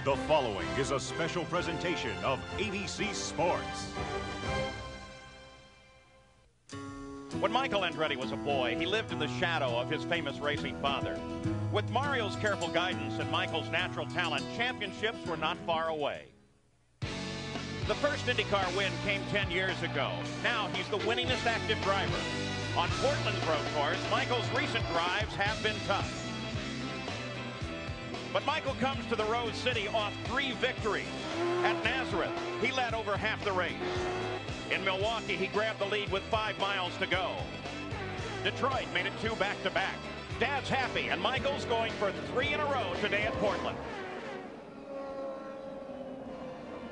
The following is a special presentation of ABC Sports. When Michael Andretti was a boy, he lived in the shadow of his famous racing father. With Mario's careful guidance and Michael's natural talent, championships were not far away. The first IndyCar win came 10 years ago. Now he's the winningest active driver. On Portland's road course, Michael's recent drives have been tough. But Michael comes to the Rose City off 3 victories. At Nazareth, he led over half the race. In Milwaukee, he grabbed the lead with 5 miles to go. Detroit made it 2 back-to-back. Dad's happy, and Michael's going for 3 in a row today at Portland.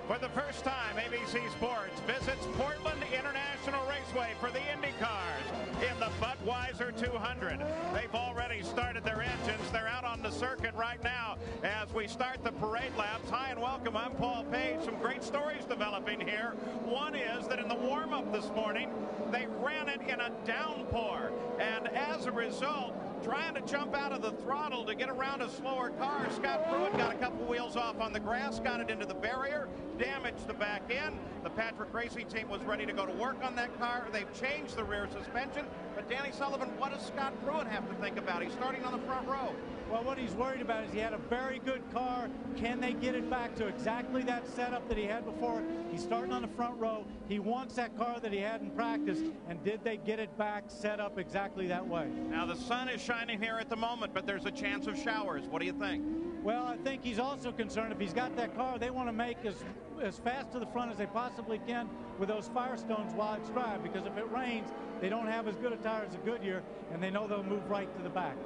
For the first time, ABC Sports visits Portland International Raceway for the IndyCars in the Budweiser 200. They've already started their engines. They're out on the circuit right now as we start the parade laps. Hi and welcome. I'm Paul Page. Some great stories developing here. One is that in the warm-up this morning, they ran it in a downpour. And as a result, trying to jump out of the throttle to get around a slower car, Scott Pruett got a couple wheels off on the grass, got it into the barrier, damaged the back end. The Patrick Racing team was ready to go to work on that car. They've changed the rear suspension. But Danny Sullivan, what does Scott Pruett have to think about? He's starting on the front row. Well, what he's worried about is he had a very good car. Can they get it back to exactly that setup that he had before? He's starting on the front row. He wants that car that he had in practice. And did they get it back set up exactly that way? Now, the sun is shining here at the moment, but there's a chance of showers. What do you think? Well, I think he's also concerned if he's got that car, they want to make as fast to the front as they possibly can with those Firestones while it's dry, because if it rains, they don't have as good a tire as a Goodyear, and they know they'll move right to the back.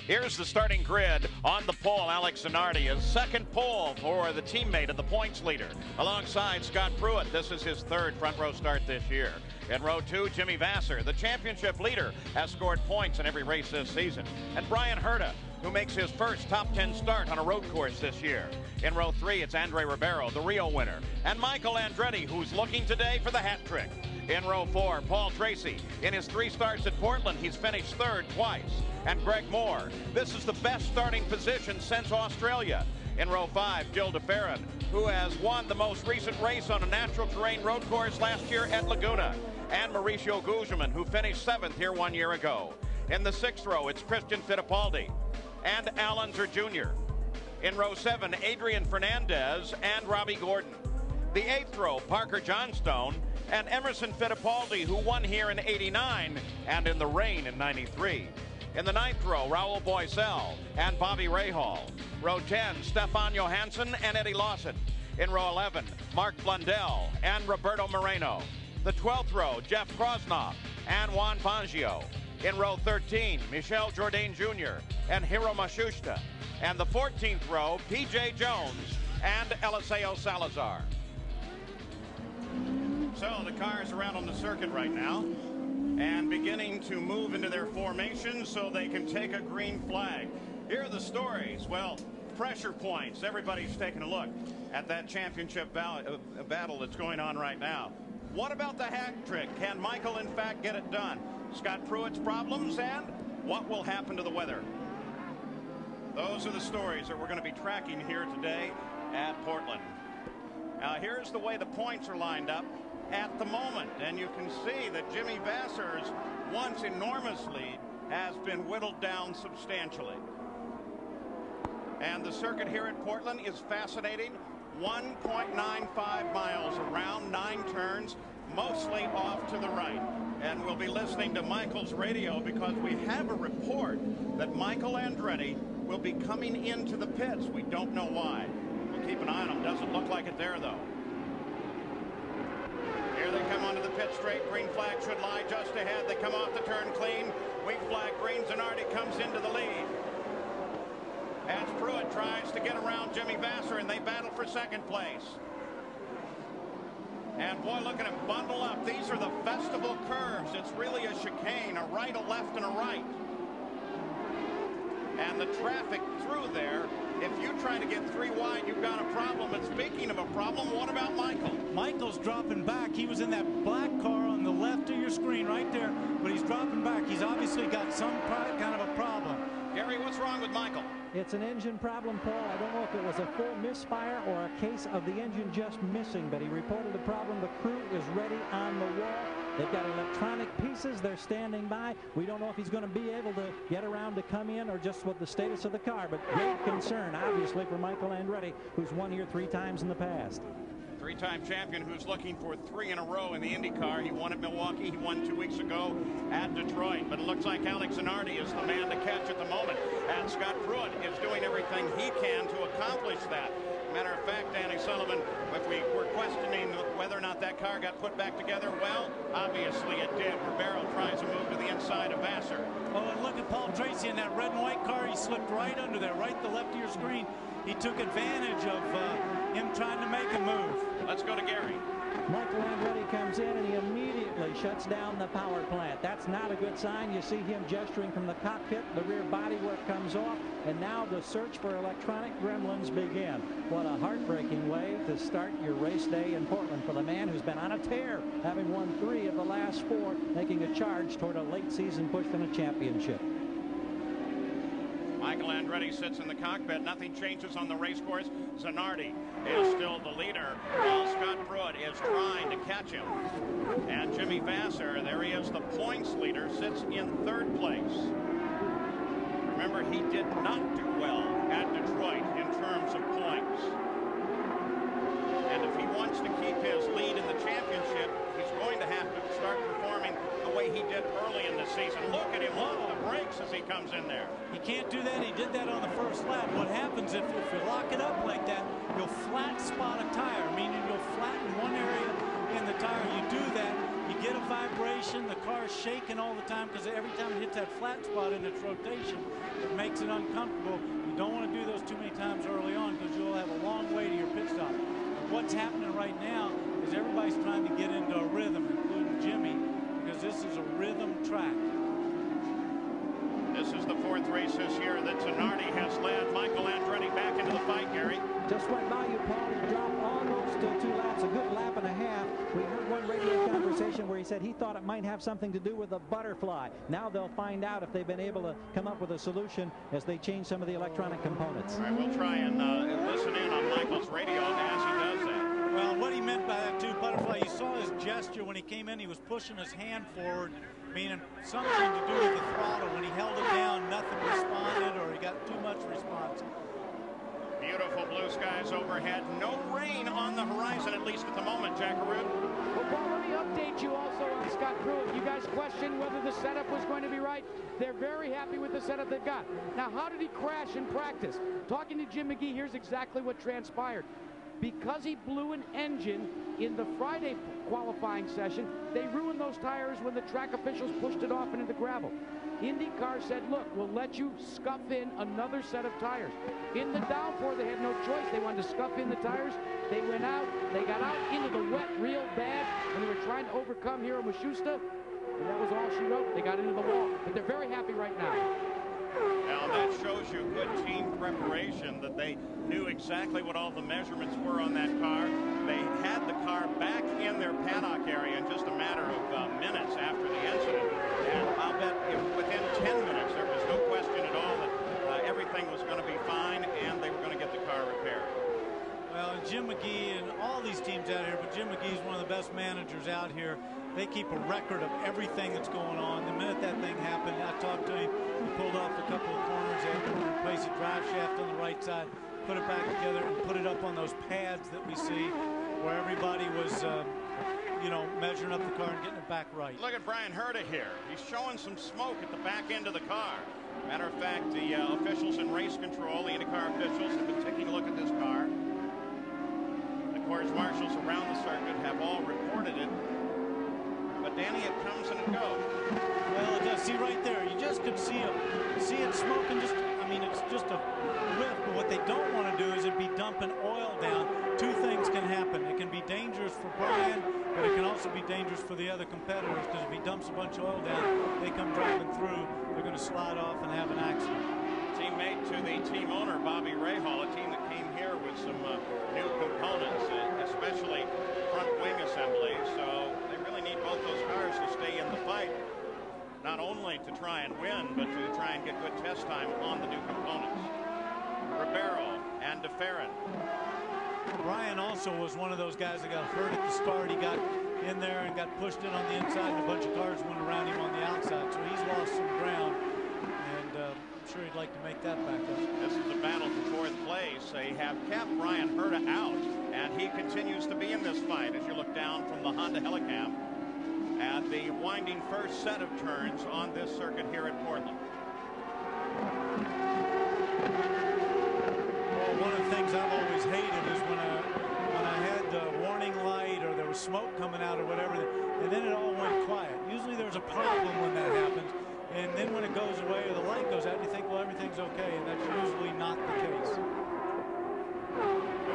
Here's the starting grid. On the pole, Alex Zanardi is second pole for the teammate of the points leader. Alongside Scott Pruett, this is his 3rd front row start this year. In row 2, Jimmy Vasser, the championship leader, has scored points in every race this season. And Brian Herta, who makes his first top 10 start on a road course this year. In row 3, it's Andre Ribeiro, the Rio winner. And Michael Andretti, who's looking today for the hat trick. In row 4, Paul Tracy. In his 3 starts at Portland, he's finished 3rd twice. And Greg Moore. This is the best starting position since Australia. In row 5, Gil DeFerrin, who has won the most recent race on a natural terrain road course last year at Laguna. And Mauricio Guzman, who finished 7th here 1 year ago. In the 6th row, it's Christian Fittipaldi and Al Unser Jr. In row 7, Adrian Fernandez and Robbie Gordon. The 8th row, Parker Johnstone and Emerson Fittipaldi, who won here in '89 and in the rain in '93. In the 9th row, Raul Boisel and Bobby Rahal. Row 10, Stefan Johansson and Eddie Lawson. In row 11, Mark Blundell and Roberto Moreno. The 12th row, Jeff Krosnoff and Juan Fangio. In row 13, Michel Jourdain Jr. and Hiro Mashushita. And the 14th row, P.J. Jones and Eliseo Salazar. So the cars are out on the circuit right now and beginning to move into their formation so they can take a green flag. Here are the stories. Well, pressure points. Everybody's taking a look at that championship battle that's going on right now. What about the hat trick? Can Michael, in fact, get it done? Scott Pruett's problems, and what will happen to the weather? Those are the stories that we're going to be tracking here today at Portland. Now, here's the way the points are lined up at the moment, and you can see that Jimmy Vasser's once enormous lead has been whittled down substantially. And the circuit here at Portland is fascinating. 1.95 miles around, 9 turns, mostly off to the right. And we'll be listening to Michael's radio because we have a report that Michael Andretti will be coming into the pits. We don't know why. We'll keep an eye on him. Doesn't look like it there, though. Here they come onto the pit straight. Green flag should lie just ahead. They come off the turn clean. Weak flag green. Zanardi comes into the lead. As Pruett tries to get around Jimmy Vasser, and they battle for 2nd place. And boy, look at him bundle up. These are the festival curves. It's really a chicane, a right, a left, and a right. And the traffic through there, if you try to get 3 wide, you've got a problem. And speaking of a problem, what about Michael? Michael's dropping back. He was in that black car on the left of your screen right there, but he's dropping back. He's obviously got some kind of a problem. Gary, what's wrong with Michael? It's an engine problem, Paul. I don't know if it was a full misfire or a case of the engine just missing, but he reported the problem. The crew is ready on the wall. They've got electronic pieces. They're standing by. We don't know if he's going to be able to get around to come in or just what the status of the car, but great concern, obviously, for Michael Andretti, who's won here 3 times in the past. Three-time champion who's looking for 3 in a row in the IndyCar. He won at Milwaukee. He won 2 weeks ago at Detroit. But it looks like Alex Zanardi is the man to catch at the moment. And Scott Pruett is doing everything he can to accomplish that. Matter of fact, Danny Sullivan, if we were questioning whether or not that car got put back together, well, obviously it did. Ribeiro tries to move to the inside of Vasser. Oh, and look at Paul Tracy in that red and white car. He slipped right under there, right to the left of your screen. He took advantage of him trying to make a move. Let's go to Gary. Michael Andretti comes in and he immediately shuts down the power plant. That's not a good sign. You see him gesturing from the cockpit. The rear bodywork comes off, and now the search for electronic gremlins begin. What a heartbreaking way to start your race day in Portland for the man who's been on a tear, having won 3 of the last 4, making a charge toward a late season push for the championship. Michael Andretti sits in the cockpit. Nothing changes on the race course. Zanardi is still the leader, while Scott Pruett is trying to catch him. And Jimmy Vasser, there he is, the points leader, sits in 3rd place. Remember, he did not do well at Detroit in terms of points. And if he wants to keep his lead in the championship, he's going to have to start performing the way he did early in the season. Look at him on the brakes as he comes in there. He can't do that. He did that on the first lap. What happens if you lock it up like that, you'll flat spot a tire, meaning you'll flatten one area in the tire. You do that, you get a vibration. The car is shaking all the time because every time it hits that flat spot in its rotation, it makes it uncomfortable. You don't want to do those too many times early on because you'll have a long way to your pit stop. What's happening right now is everybody's trying to get into a rhythm, including Jimmy, because this is a rhythm track. This is the 4th race this year that Zanardi has led. Michael Andretti back into the fight, Gary. Just went by you, Paul. He dropped almost 2 laps, a good lap and a half. We heard one radio conversation where he said he thought it might have something to do with the butterfly. Now they'll find out if they've been able to come up with a solution as they change some of the electronic components. All right, we'll try and listen in on Michael's radio as he does that. Well, what he meant by that, too, butterfly, you saw his gesture when he came in. He was pushing his hand forward, meaning something to do with the throttle. When he held it down, nothing responded, or he got too much response. Beautiful blue skies overhead. No rain on the horizon, at least at the moment, Jackaroo. Well, Paul, let me update you also on Scott Pruett. You guys questioned whether the setup was going to be right. They're very happy with the setup they've got. Now, how did he crash in practice? Talking to Jim McGee, here's exactly what transpired. Because he blew an engine in the Friday qualifying session, they ruined those tires when the track officials pushed it off into the gravel. IndyCar said, look, we'll let you scuff in another set of tires. In the downpour, they had no choice. They wanted to scuff in the tires. They went out. They got out into the wet real bad, and they were trying to overcome Hiro Matsushita, and that was all she wrote. They got into the wall, but they're very happy right now. Now that shows you good team preparation, that they knew exactly what all the measurements were on that car. They had the car back in their paddock area in just a matter of minutes after the incident. And I'll bet within 10 minutes there was no question at all that everything was going to be fine and they were going to get the car repaired. Well, and Jim McGee and all these teams out here, but Jim McGee is one of the best managers out here. They keep a record of everything that's going on. The minute that thing happened, I talked to him. He pulled off a couple of corners after we replaced the drive shaft on the right side, put it back together, and put it up on those pads that we see where everybody was, you know, measuring up the car and getting it back right. Look at Brian Herta here. He's showing some smoke at the back end of the car. Matter of fact, the officials in race control, the IndyCar officials, have been taking a look at this car. Of course, marshals around the circuit have all reported it. But Danny, it comes and it goes. Well, it does. See right there, you just could see it smoking. Just, I mean, it's just a whiff. But what they don't want to do is it be dumping oil down. Two things can happen. It can be dangerous for Brian, but it can also be dangerous for the other competitors, because if he dumps a bunch of oil down, they come driving through, they're going to slide off and have an accident. Teammate to the team owner, Bobby Rahal, a team that came here with some new components, especially front wing assembly. So they really need both those cars to stay in the fight. not only to try and win, but to try and get good test time on the new components. Ribeiro and DeFerrin. Brian also was one of those guys that got hurt at the start. He got in there and got pushed in on the inside, and a bunch of cars went around him on the outside. So he's lost some ground, and I'm sure he'd like to make that back up. This is a battle for fourth place. They have kept Brian Herta out, and he continues to be in this fight as you look down from the Honda Helicam at the winding first set of turns on this circuit here at Portland. One of the things I've always hated is when I had the warning light or there was smoke coming out or whatever, and then it all went quiet. Usually there's a problem when that happens, and then when it goes away or the light goes out, you think, well, everything's okay, and that's usually not the case.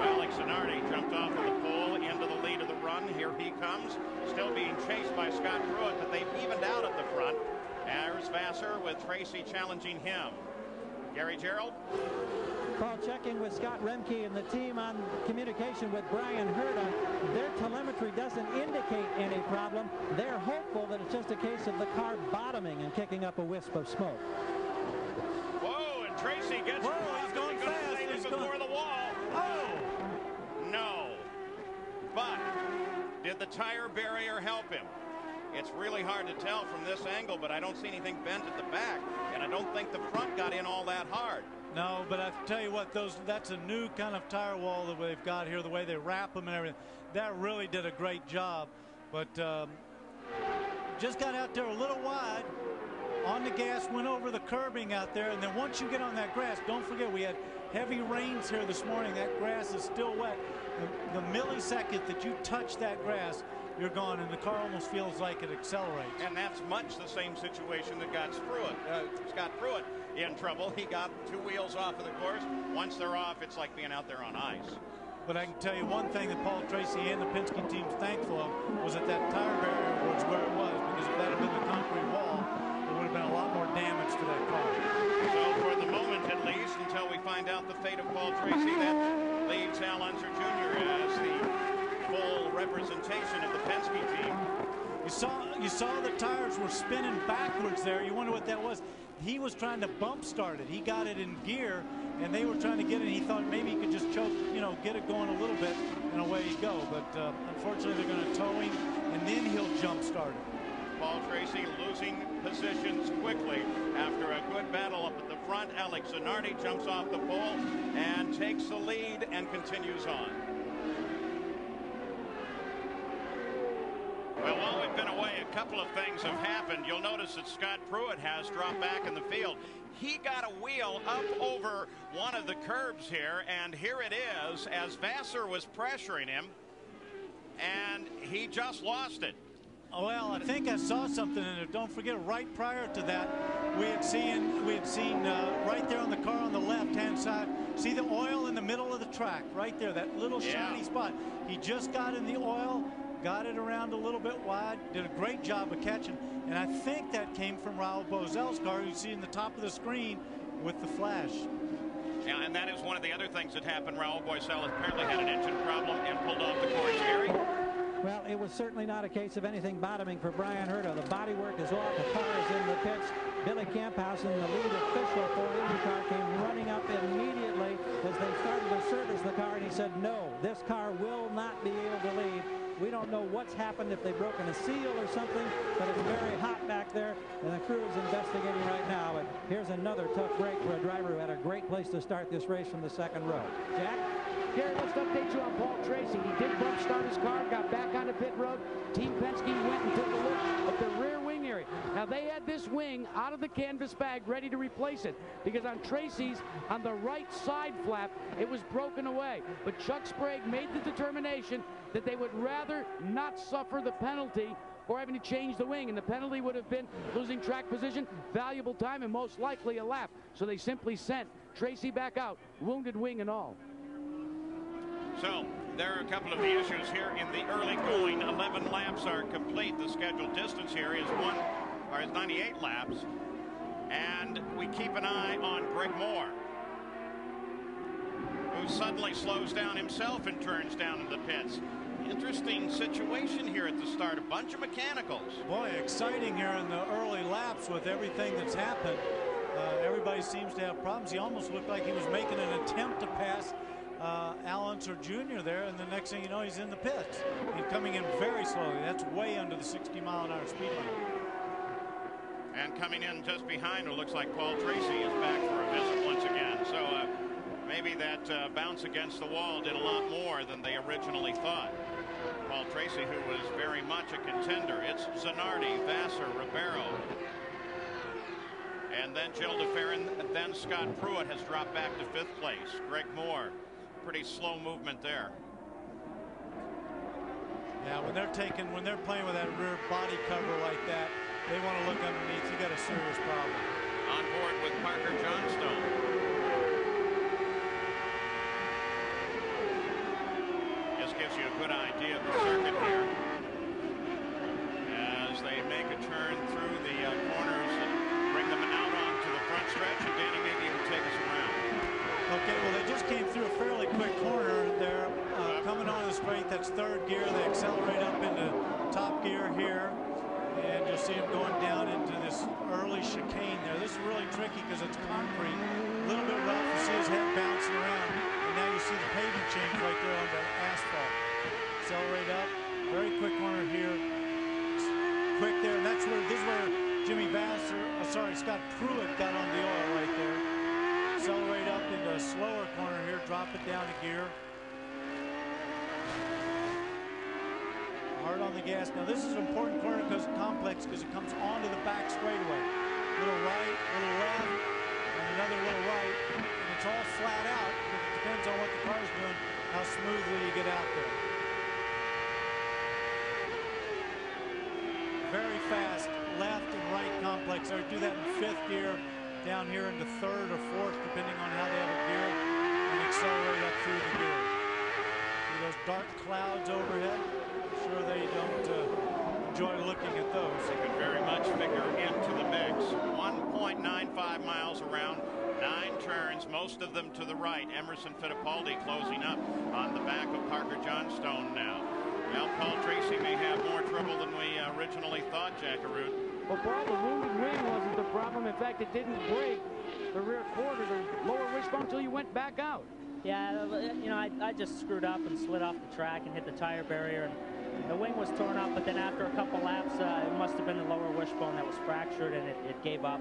Alex Zanardi jumped off of the pole into the lead of the run. Here he comes, still being chased by Scott Pruett, but they've evened out at the front. There's Vasser with Tracy challenging him. Gary Gerald. Paul, checking with Scott Remke and the team on communication with Brian Herta. Their telemetry doesn't indicate any problem. They're hopeful that it's just a case of the car bottoming and kicking up a wisp of smoke. Whoa, and Tracy gets he's going fast. He's before the wall. Oh! No. But did the tire barrier help him? It's really hard to tell from this angle, but I don't see anything bent at the back, and I don't think the front got in all that hard. No, but I tell you what, that's a new kind of tire wall that they've got here, the way they wrap them and everything. That really did a great job, but just got out there a little wide on the gas, went over the curbing out there, and then once you get on that grass, don't forget we had heavy rains here this morning. That grass is still wet. The millisecond that you touch that grass, you're gone, and the car almost feels like it accelerates. And that's much the same situation that got Scott Pruett in trouble. He got two wheels off of the course. Once they're off, it's like being out there on ice. But I can tell you one thing that Paul Tracy and the Penske team's thankful of was that tire barrier was where it was, because if that had been the concrete wall, there would have been a lot more damage to that car. So for the moment, at least, until we find out the fate of Paul Tracy, that leaves Al Unser Jr. as the full representation of the Penske team. You saw the tires were spinning backwards there. You wonder what that was. He was trying to bump start it. He got it in gear, and they were trying to get it. He thought maybe he could just choke, get it going a little bit, and away he go. But unfortunately, they're going to tow him, and then he'll jump start it. Paul Tracy losing positions quickly after a good battle up at the front. Alex Zanardi jumps off the pole and takes the lead and continues on. Well, while we've been away, a couple of things have happened. You'll notice that Scott Pruett has dropped back in the field. He got a wheel up over one of the curbs here, and here it is as Vasser was pressuring him, and he just lost it. Well, I think I saw something in it. Don't forget, right prior to that, we had seen right there on the car on the left-hand side, see the oil in the middle of the track, right there, that little shiny spot. He just got in the oil, got it around a little bit wide, did a great job of catching, and I think that came from Raul Boesel's car, you see in the top of the screen with the flash. Yeah, and that is one of the other things that happened. Raul Boesel apparently had an engine problem and pulled off the course. Gary? Well, it was certainly not a case of anything bottoming for Brian Herta. The bodywork is off. The car is in the pits. Billy Camphausen, the lead official for IndyCar, came running up immediately as they started to service the car, and he said, no, this car will not be able to leave. We don't know what's happened, if they've broken a seal or something, but it's very hot back there, and the crew is investigating right now. And here's another tough break for a driver who had a great place to start this race from the second row. Jack? Gary, let's update you on Paul Tracy. He did bump start his car, got back onto pit road. Team Penske went and took a look at the rear wing area. Now, they had this wing out of the canvas bag ready to replace it, because on Tracy's, on the right side flap, it was broken away. But Chuck Sprague made the determination that they would rather not suffer the penalty for having to change the wing, and the penalty would have been losing track position, valuable time, and most likely a lap. So they simply sent Tracy back out, wounded wing and all. So there are a couple of the issues here in the early going. 11 laps are complete. The scheduled distance here is 98 laps, and we keep an eye on Greg Moore, who suddenly slows down himself and turns down in the pits. Interesting situation here at the start. A bunch of mechanicals. Boy, exciting here in the early laps with everything that's happened. Everybody seems to have problems. He almost looked like he was making an attempt to pass Al Unser Jr. there, and the next thing you know, he's in the pits. He's coming in very slowly. That's way under the 60-mile-an-hour speed limit. And coming in just behind, it looks like Paul Tracy is back for a visit once again. So maybe that bounce against the wall did a lot more than they originally thought. Paul Tracy, who was very much a contender. It's Zanardi, Vassar, Ribeiro. And then Gilles de Ferran, then Scott Pruett has dropped back to 5th place. Greg Moore, pretty slow movement there. Yeah, when they're playing with that rear body cover like that, they want to look underneath. You got a serious problem. On board with Parker Johnstone. This gives you a good idea of the circuit here as they make a turn through the corners and bring them out onto the front stretch. And Danny, maybe you can take us around. Okay, well, they just came through a fairly quick corner. They're coming on the straight. That's 3rd gear. They accelerate up into top gear here, and you'll see them going down into this early chicane there. This is really tricky because it's concrete, a little bit rough. You see his head bouncing around, and now you see the paving change right there on the asphalt. Accelerate up, very quick corner here. Quick there, and this is where Jimmy Vassar, Scott Pruett got on the oil right there. Accelerate up into a slower corner here, drop it down a gear. Hard on the gas. Now this is an important corner because it's complex because it comes onto the back straightaway. Little right, little left, and another little right. And it's all flat out. It depends on what the car's doing, how smoothly you get out there. Very fast left and right complex. They do that in 5th gear, down here into 3rd or 4th, depending on how they have a gear, and accelerate up through the gear. See those dark clouds overhead? I'm sure they don't enjoy looking at those. They could very much figure into the mix. 1.95 miles around, 9 turns, most of them to the right. Emerson Fittipaldi closing up on the back of Parker Johnstone now. Well, Paul Tracy may have more trouble than we originally thought, Jackaroo. Well, Paul, the wounded wing wasn't the problem. In fact, it didn't break the rear quarter, the lower wishbone, until you went back out. Yeah, you know, I just screwed up and slid off the track and hit the tire barrier. And the wing was torn up, but then after a couple laps, it must have been the lower wishbone that was fractured, and it gave up.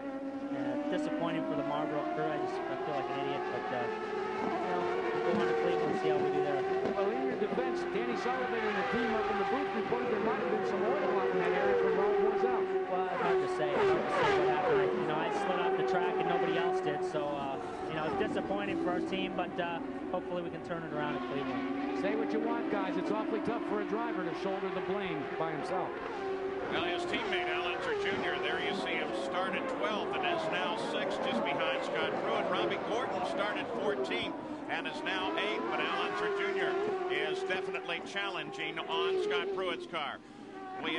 Disappointing for the Marlboro crew. I feel like an idiot, but you know, go on to Cleveland and see how we do there. Well, in your defense, Danny Sullivan and the team up in the booth reported there might have been some oil out in that area from Ron Woods out. Well, it's hard to say. What happened. You know, I slid off the track and nobody else did, so you know, it's disappointing for our team, but hopefully we can turn it around at Cleveland. Say what you want, guys. It's awfully tough for a driver to shoulder the blame by himself. Well, his teammate Al Unser Jr., there you see him started 12th and is now 6th, just behind Scott Pruett. Robbie Gordon started 14th and is now 8th, but Al Unser Jr. is definitely challenging on Scott Pruett's car. We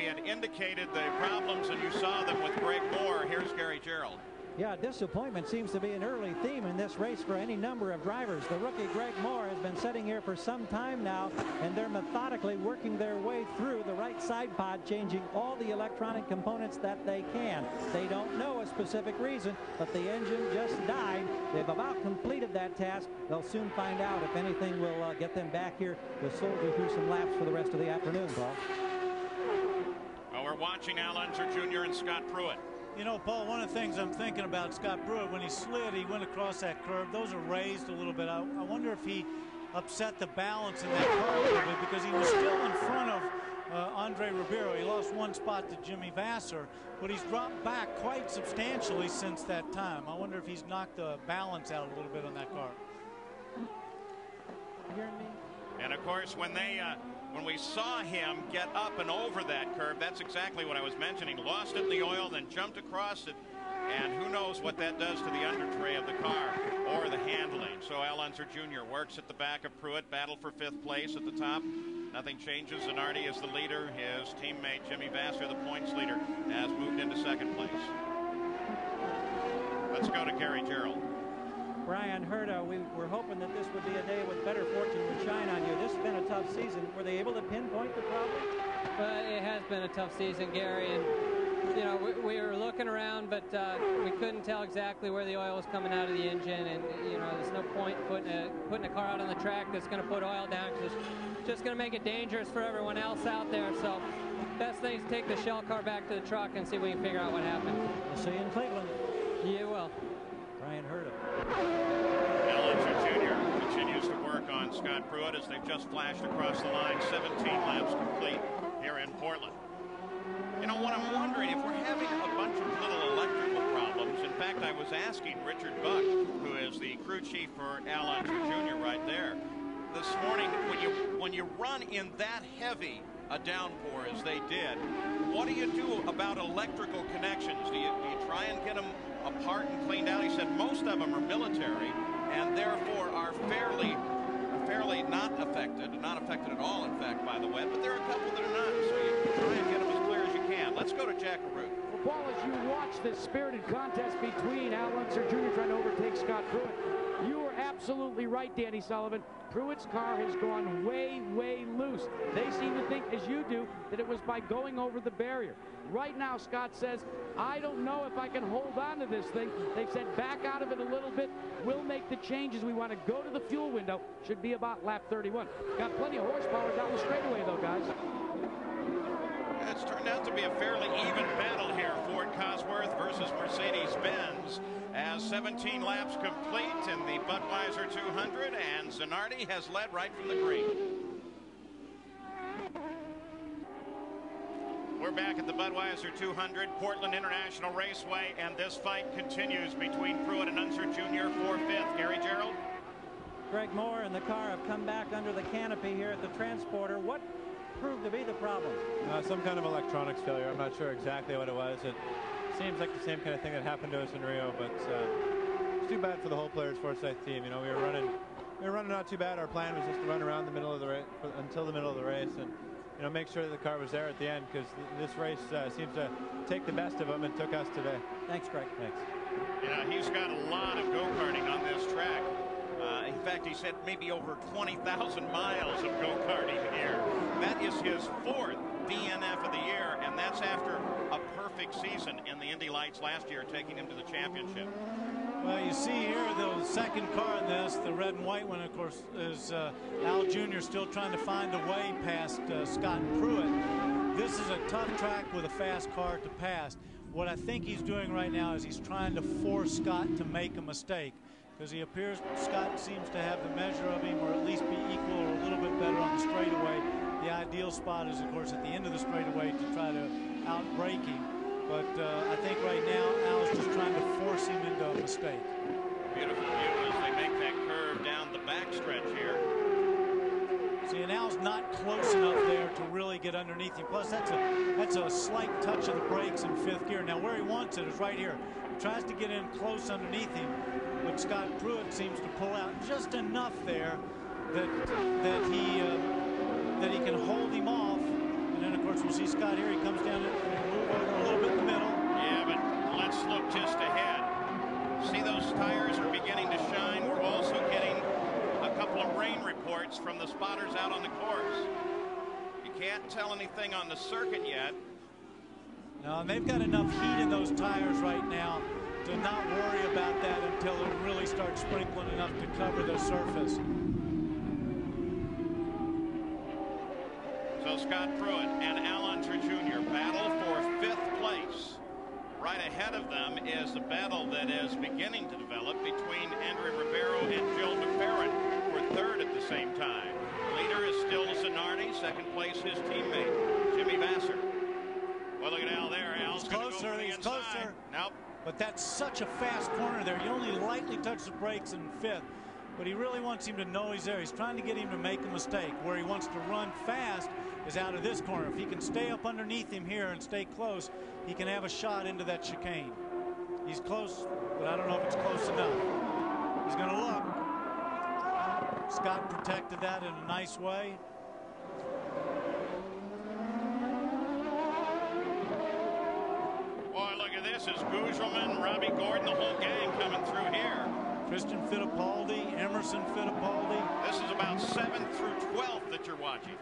had indicated the problems, and you saw them with Greg Moore. Here's Gary Gerald. Yeah, disappointment seems to be an early theme in this race for any number of drivers. The rookie Greg Moore has been sitting here for some time now, and they're methodically working their way through the right side pod, changing all the electronic components that they can. They don't know a specific reason, but the engine just died. They've about completed that task. They'll soon find out if anything will get them back here to soldier through some laps for the rest of the afternoon, Paul. Well, we're watching Al Unser Jr. and Scott Pruett. You know, Paul, one of the things I'm thinking about Scott Pruett, when he slid, he went across that curve. Those are raised a little bit. I wonder if he upset the balance in that car a little bit, because he was still in front of Andre Ribeiro. He lost 1 spot to Jimmy Vassar, but he's dropped back quite substantially since that time. I wonder if he's knocked the balance out a little bit on that car. You hearing me? And of course, when we saw him get up and over that curve, that's exactly what I was mentioning. Lost it in the oil, then jumped across it, and who knows what that does to the undertray of the car or the handling. So Al Unser Jr. works at the back of Pruett, battle for 5th place at the top. Nothing changes. Zanardi is the leader. His teammate Jimmy Vassar, the points leader, has moved into 2nd place. Let's go to Gary Gerald. Brian Herta, we were hoping that this would be a day with better fortune would shine on you. This has been a tough season. Were they able to pinpoint the problem? It has been a tough season, Gary, and you know we were looking around, but we couldn't tell exactly where the oil was coming out of the engine, and you know there's no point putting a car out on the track that's going to put oil down, because it's just going to make it dangerous for everyone else out there. So best thing is take the shell car back to the truck and see if we can figure out what happened. We'll see you in Cleveland. You will. Brian Herta. Alonso Jr. continues to work on Scott Pruett as they've just flashed across the line. 17 laps complete here in Portland. You know what I'm wondering, if we're having a bunch of little electrical problems. In fact, I was asking Richard Buck, who is the crew chief for Alonso Jr. right there, this morning, when you run in that heavy a downpour as they did, what do you do about electrical connections? Do you try and get them apart and cleaned out? He said most of them are military and therefore are fairly not affected at all, in fact, by the wet, but there are a couple that are not, so you try and get them as clear as you can. Let's go to Jack Arute. Well, Paul, as you watch this spirited contest between Al Unser Jr. trying to overtake Scott Pruett, you were absolutely right, Danny Sullivan. Pruett's car has gone way, way loose. They seem to think, as you do, that it was by going over the barrier. Right now, Scott says, I don't know if I can hold on to this thing. They've said back out of it a little bit. We'll make the changes. We want to go to the fuel window. Should be about lap 31. Got plenty of horsepower down the straightaway, though, guys. It's turned out to be a fairly even battle here. Ford Cosworth versus Mercedes-Benz as 17 laps complete in the Budweiser 200, and Zanardi has led right from the green. We're back at the Budweiser 200, Portland International Raceway, and this fight continues between Pruett and Unser Jr. for fifth. Gary Gerald? Greg Moore and the car have come back under the canopy here at the transporter. What proved to be the problem? Some kind of electronics failure. I'm not sure exactly what it was. It seems like the same kind of thing that happened to us in Rio, but it's too bad for the whole Players Forsyth team. You know, we were running not too bad. Our plan was just to run around the middle of the race until the middle of the race, and you know, make sure that the car was there at the end, because this race seems to take the best of them and took us today. Thanks, Greg. Thanks. Yeah, he's got a lot of go-karting on this track. In fact, he said maybe over 20,000 miles of go-karting here. That is his fourth DNF of the year, and that's after a perfect season in the Indy Lights last year, taking him to the championship. Well, you see here the second car in this, the red and white one, of course, is Al Jr. still trying to find a way past Scott Pruett. This is a tough track with a fast car to pass. What I think he's doing right now is he's trying to force Scott to make a mistake, because he appears Scott seems to have the measure of him, or at least be equal or a little bit better on the straightaway. The ideal spot is, of course, at the end of the straightaway to try to outbrake him. But I think right now Al's just trying to force him into a mistake. Beautiful view as they make that curve down the backstretch here. See, and Al's not close enough there to really get underneath him. Plus, that's a slight touch of the brakes in fifth gear. Now, where he wants it is right here. He tries to get in close underneath him, but Scott Pruett seems to pull out just enough there that he can hold him off. And then, of course, we'll see Scott here. He comes down and move over a little bit in the middle. Yeah, but let's look just ahead. See, those tires are beginning to shine. We're also getting a couple of rain reports from the spotters out on the course. You can't tell anything on the circuit yet. No, and they've got enough heat in those tires right now to not worry about that until it really starts sprinkling enough to cover the surface. So Scott Pruett and Al Unser Jr. battle for fifth place. Right ahead of them is the battle that is beginning to develop between Andrea Ribeiro and Jill McFerrin for third at the same time. Leader is still Zanardi. Second place his teammate Jimmy Vasser. Well, look at Al there. Al's closer. He's closer. Nope. But that's such a fast corner there. You only lightly touch the brakes in fifth. But he really wants him to know he's there. He's trying to get him to make a mistake. Where he wants to run fast is out of this corner. If he can stay up underneath him here and stay close, he can have a shot into that chicane. He's close, but I don't know if it's close enough. He's going to look. Scott protected that in a nice way. Boy, look at this. Is Gugelman, Robbie Gordon, the whole gang coming through here. Christian Fittipaldi, Emerson Fittipaldi. This is about 7th through 12th that you're watching.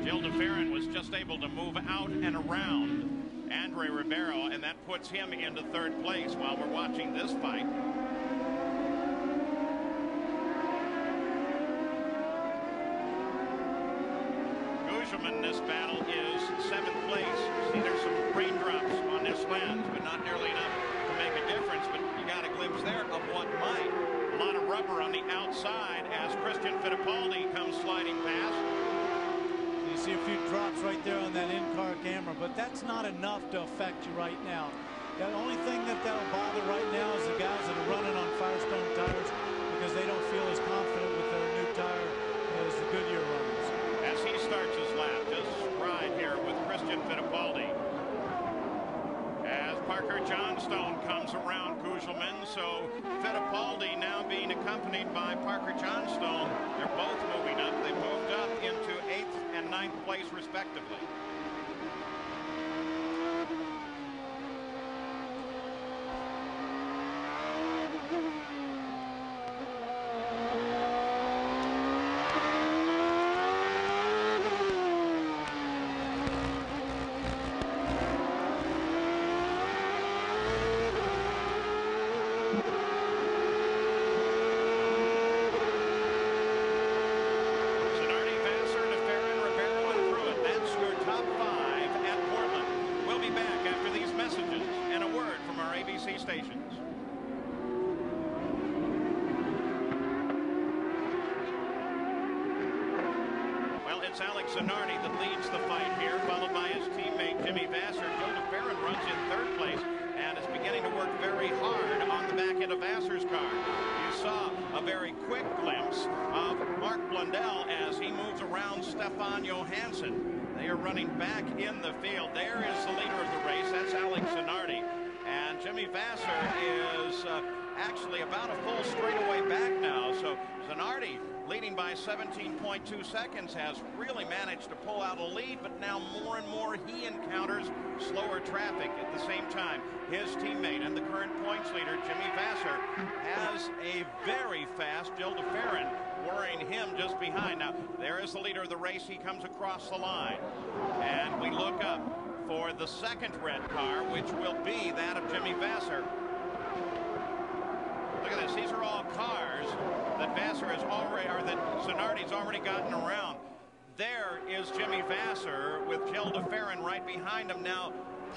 Gil DeFerrin was just able to move out and around Andre Ribeiro, and that puts him into 3rd place while we're watching this fight. In this battle is 7th place. See, there's some raindrops on this lens, but not nearly enough to make a difference. But you got a glimpse there of what might. A lot of rubber on the outside as Christian Fittipaldi comes sliding past. You see a few drops right there on that in-car camera, but that's not enough to affect you right now. The only thing that'll bother right now is the guys that are running on Firestone tires because they don't feel as confident with their new tire as the Goodyear runners. As he starts his lap, just right here with Christian Fittipaldi. As Parker Johnstone comes around Kugelman, so Fittipaldi now being accompanied by Parker Johnstone. They're both moving up. They moved up into 8th and 9th place respectively. Stations. Well, it's Alex Zanardi that leads the fight here, followed by his teammate Jimmy Vasser. Gil DeFerrin runs in 3rd place and is beginning to work very hard on the back end of Vasser's car. You saw a very quick glimpse of Mark Blundell as he moves around Stefan Johansson. They are running back in the field. There is the leader of the race. That's Alex Zanardi. And Jimmy Vasser is actually about a full straightaway back now. So Zanardi, leading by 17.2 seconds, has really managed to pull out a lead, but now more and more he encounters slower traffic. At the same time, his teammate and the current points leader, Jimmy Vasser, has a very fast Gil DeFerrin, worrying him just behind. Now, there is the leader of the race. He comes across the line. And we look up for the 2nd red car, which will be that of Jimmy Vasser. Look at this. These are all cars that Vasser has already, or that Zanardi's already gotten around. There is Jimmy Vasser with Gil DeFerrin right behind him. Now,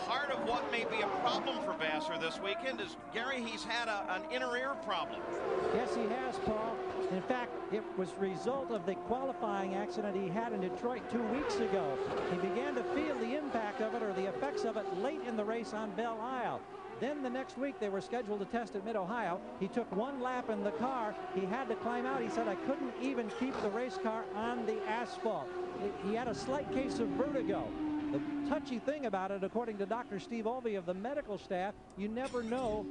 part of what may be a problem for Vasser this weekend is, Gary, he's had an inner ear problem. Yes, he has, Paul. In fact, it was a result of the qualifying accident he had in Detroit 2 weeks ago. He began to feel the impact of it, or the effects of it, late in the race on Belle Isle. Then the next week they were scheduled to test at Mid-Ohio. He took 1 lap in the car. He had to climb out. He said, I couldn't even keep the race car on the asphalt. He had a slight case of vertigo. The touchy thing about it, according to Dr. Steve Olvey of the medical staff, you never know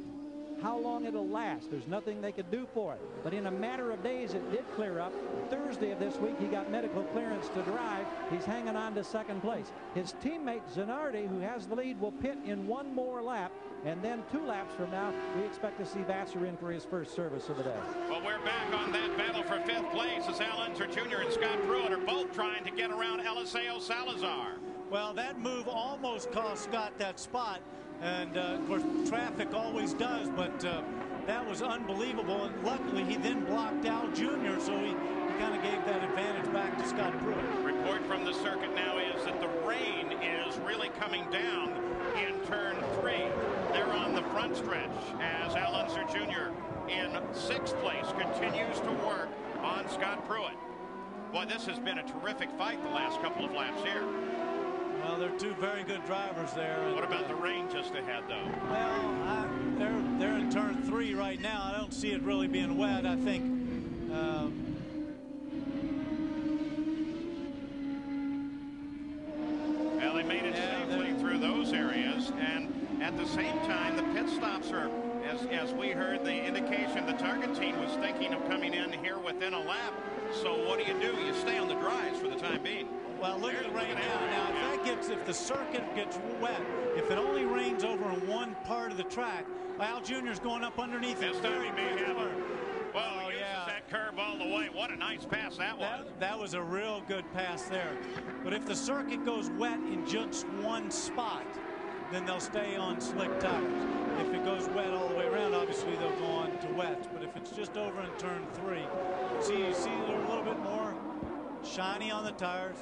how long it'll last. There's nothing they could do for it. But in a matter of days, it did clear up. Thursday of this week, he got medical clearance to drive. He's hanging on to 2nd place. His teammate, Zanardi, who has the lead, will pit in 1 more lap. And then 2 laps from now, we expect to see Vasser in for his first service of the day. Well, we're back on that battle for 5th place as Al Unser Jr. and Scott Pruitt are both trying to get around Eliseo Salazar. Well, that move almost cost Scott that spot. And, of course, traffic always does, but that was unbelievable. And luckily, he then blocked Al Jr., so he kind of gave that advantage back to Scott Pruitt. Report from the circuit now is that the rain is really coming down in turn 3. They're on the front stretch as Al Unser Jr. in 6th place continues to work on Scott Pruitt. Boy, this has been a terrific fight the last couple of laps here. Well, they're 2 very good drivers there. What about the rain just ahead, though? Well, they're in turn 3 right now. I don't see it really being wet. I think well, they made it safely through those areas, and at the same time, the pit stops are, as we heard, the indication the target team was thinking of coming in here within a lap. So what do? You stay on the dries for the time being. Well, look at the rain now. If the circuit gets wet, if it only rains over in one part of the track, Al Jr.'s going up underneath it. This time he may have a... Well, he uses that curve all the way. What a nice pass that was. That was a real good pass there. But if the circuit goes wet in just one spot, then they'll stay on slick tires. If it goes wet all the way around, obviously they'll go on to wets. But if it's just over in turn 3, you see they're a little bit more shiny on the tires.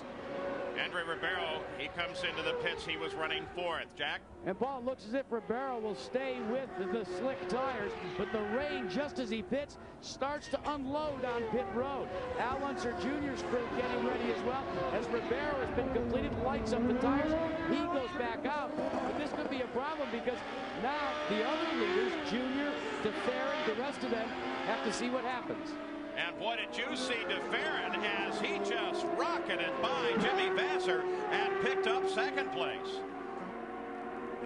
Andre Ribeiro, he comes into the pits. He was running 4th. Jack? And Paul, looks as if Ribeiro will stay with the slick tires, but the rain, just as he pits, starts to unload on pit road. Al Unser Jr.'s crew getting ready as well. As Ribeiro has been completed, lights up the tires, he goes back out. But this could be a problem because now the other leaders, Jr., DeFerrin, the rest of them, have to see what happens. And what did you see DeFerrin as he just rocketed by Jimmy Vasser and picked up 2nd place?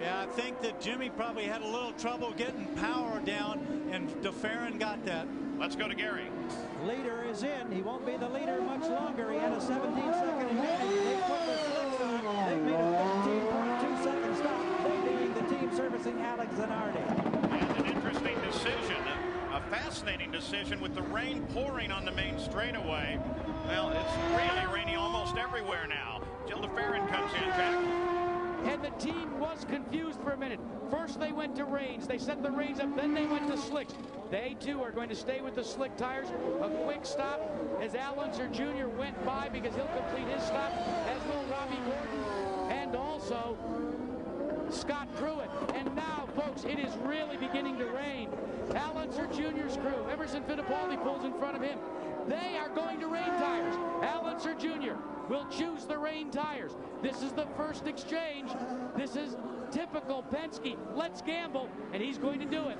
Yeah, I think that Jimmy probably had a little trouble getting power down, and DeFerrin got that. Let's go to Gary. Leader is in. He won't be the leader much longer. He had a 17-second advantage. They put the slicks on. They made a 15.2-second stop. They being the team servicing Alex Zanardi. And an interesting decision. A fascinating decision with the rain pouring on the main straightaway. Well, it's really raining almost everywhere now. Jill DeFerrin comes in, Jack. And the team was confused for a minute. First they went to rains. They set the rains up. Then they went to slicks. They, too, are going to stay with the slick tires. A quick stop as Al Unser Jr. went by because he'll complete his stop, as will Robbie Gordon and also Scott Pruett. And now, folks, it is really beginning to rain. Al Unser Jr.'s crew, Emerson Fittipaldi pulls in front of him. They are going to rain tires. Al Unser Jr. will choose the rain tires. This is the first exchange. This is typical Penske. Let's gamble, and he's going to do it.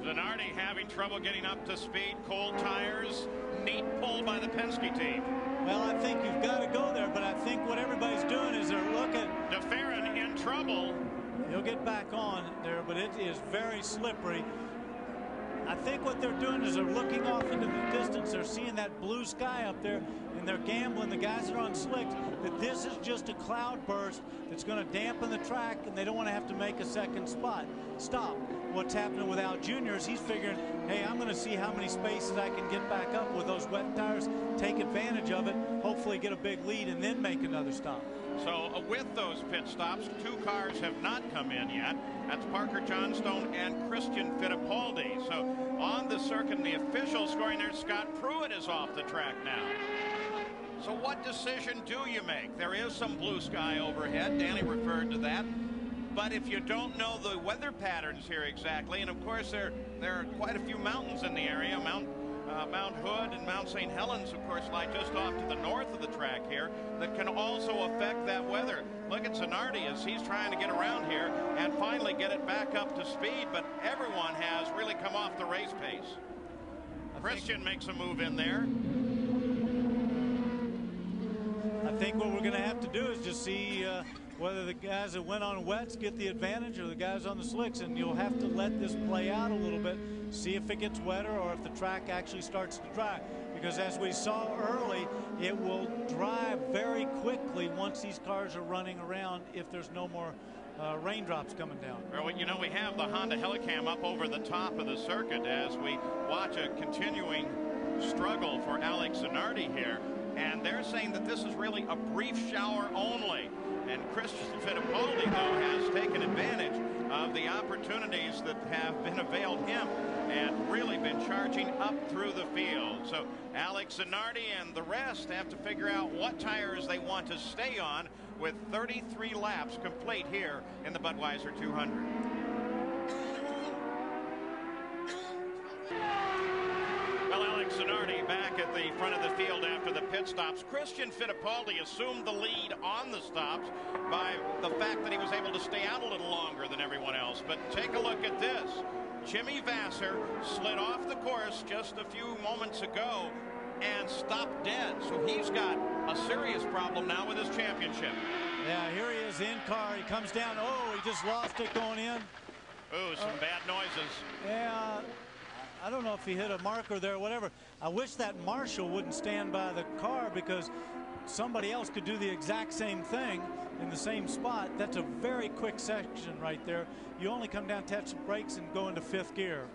Zanardi having trouble getting up to speed. Cold tires. Neat pull by the Penske team. Well, I think you've got to go there, but I think what everybody's doing is they're looking. DeFerrin in trouble. He'll get back on there, but it is very slippery. I think what they're doing is they're looking off into the distance. They're seeing that blue sky up there, and they're gambling, the guys that are on slicks, that this is just a cloud burst that's going to dampen the track, and they don't want to have to make a second stop. What's happening with Al Jr. is he's figuring, hey, I'm going to see how many spaces I can get back up with those wet tires, take advantage of it, hopefully get a big lead, and then make another stop. So with those pit stops, 2 cars have not come in yet. That's Parker Johnstone and Christian Fittipaldi. So on the circuit, the official scoring there, Scott Pruett is off the track now. So what decision do you make? There is some blue sky overhead. Danny referred to that. But if you don't know the weather patterns here exactly, and of course there are quite a few mountains in the area, Mount Hood and Mount St. Helens, of course, lie just off to the north of the track here, that can also affect that weather. Look at Zanardi as he's trying to get around here and finally get it back up to speed, but everyone has really come off the race pace. Christian makes a move in there. I think what we're going to have to do is just see whether the guys that went on wets get the advantage or the guys on the slicks, and you'll have to let this play out a little bit, see if it gets wetter or if the track actually starts to dry, because as we saw early, it will dry very quickly once these cars are running around if there's no more raindrops coming down. Well, you know, we have the Honda Helicam up over the top of the circuit as we watch a continuing struggle for Alex Zanardi here, and they're saying that this is really a brief shower only. And Christian Fittipaldi, though, has taken advantage of the opportunities that have been availed him and really been charging up through the field. So Alex Zanardi and the rest have to figure out what tires they want to stay on with 33 laps complete here in the Budweiser 200. Well, Alex Zanardi back at the front of the field after the pit stops. Christian Fittipaldi assumed the lead on the stops by the fact that he was able to stay out a little longer than everyone else. But take a look at this. Jimmy Vasser slid off the course just a few moments ago and stopped dead. So he's got a serious problem now with his championship. Yeah, here he is in car. He comes down. Oh, he just lost it going in. Ooh, some bad noises. Yeah. I don't know if he hit a marker there or whatever. I wish that marshal wouldn't stand by the car, because somebody else could do the exact same thing in the same spot. That's a very quick section right there. You only come down, touch the brakes, and go into 5th gear.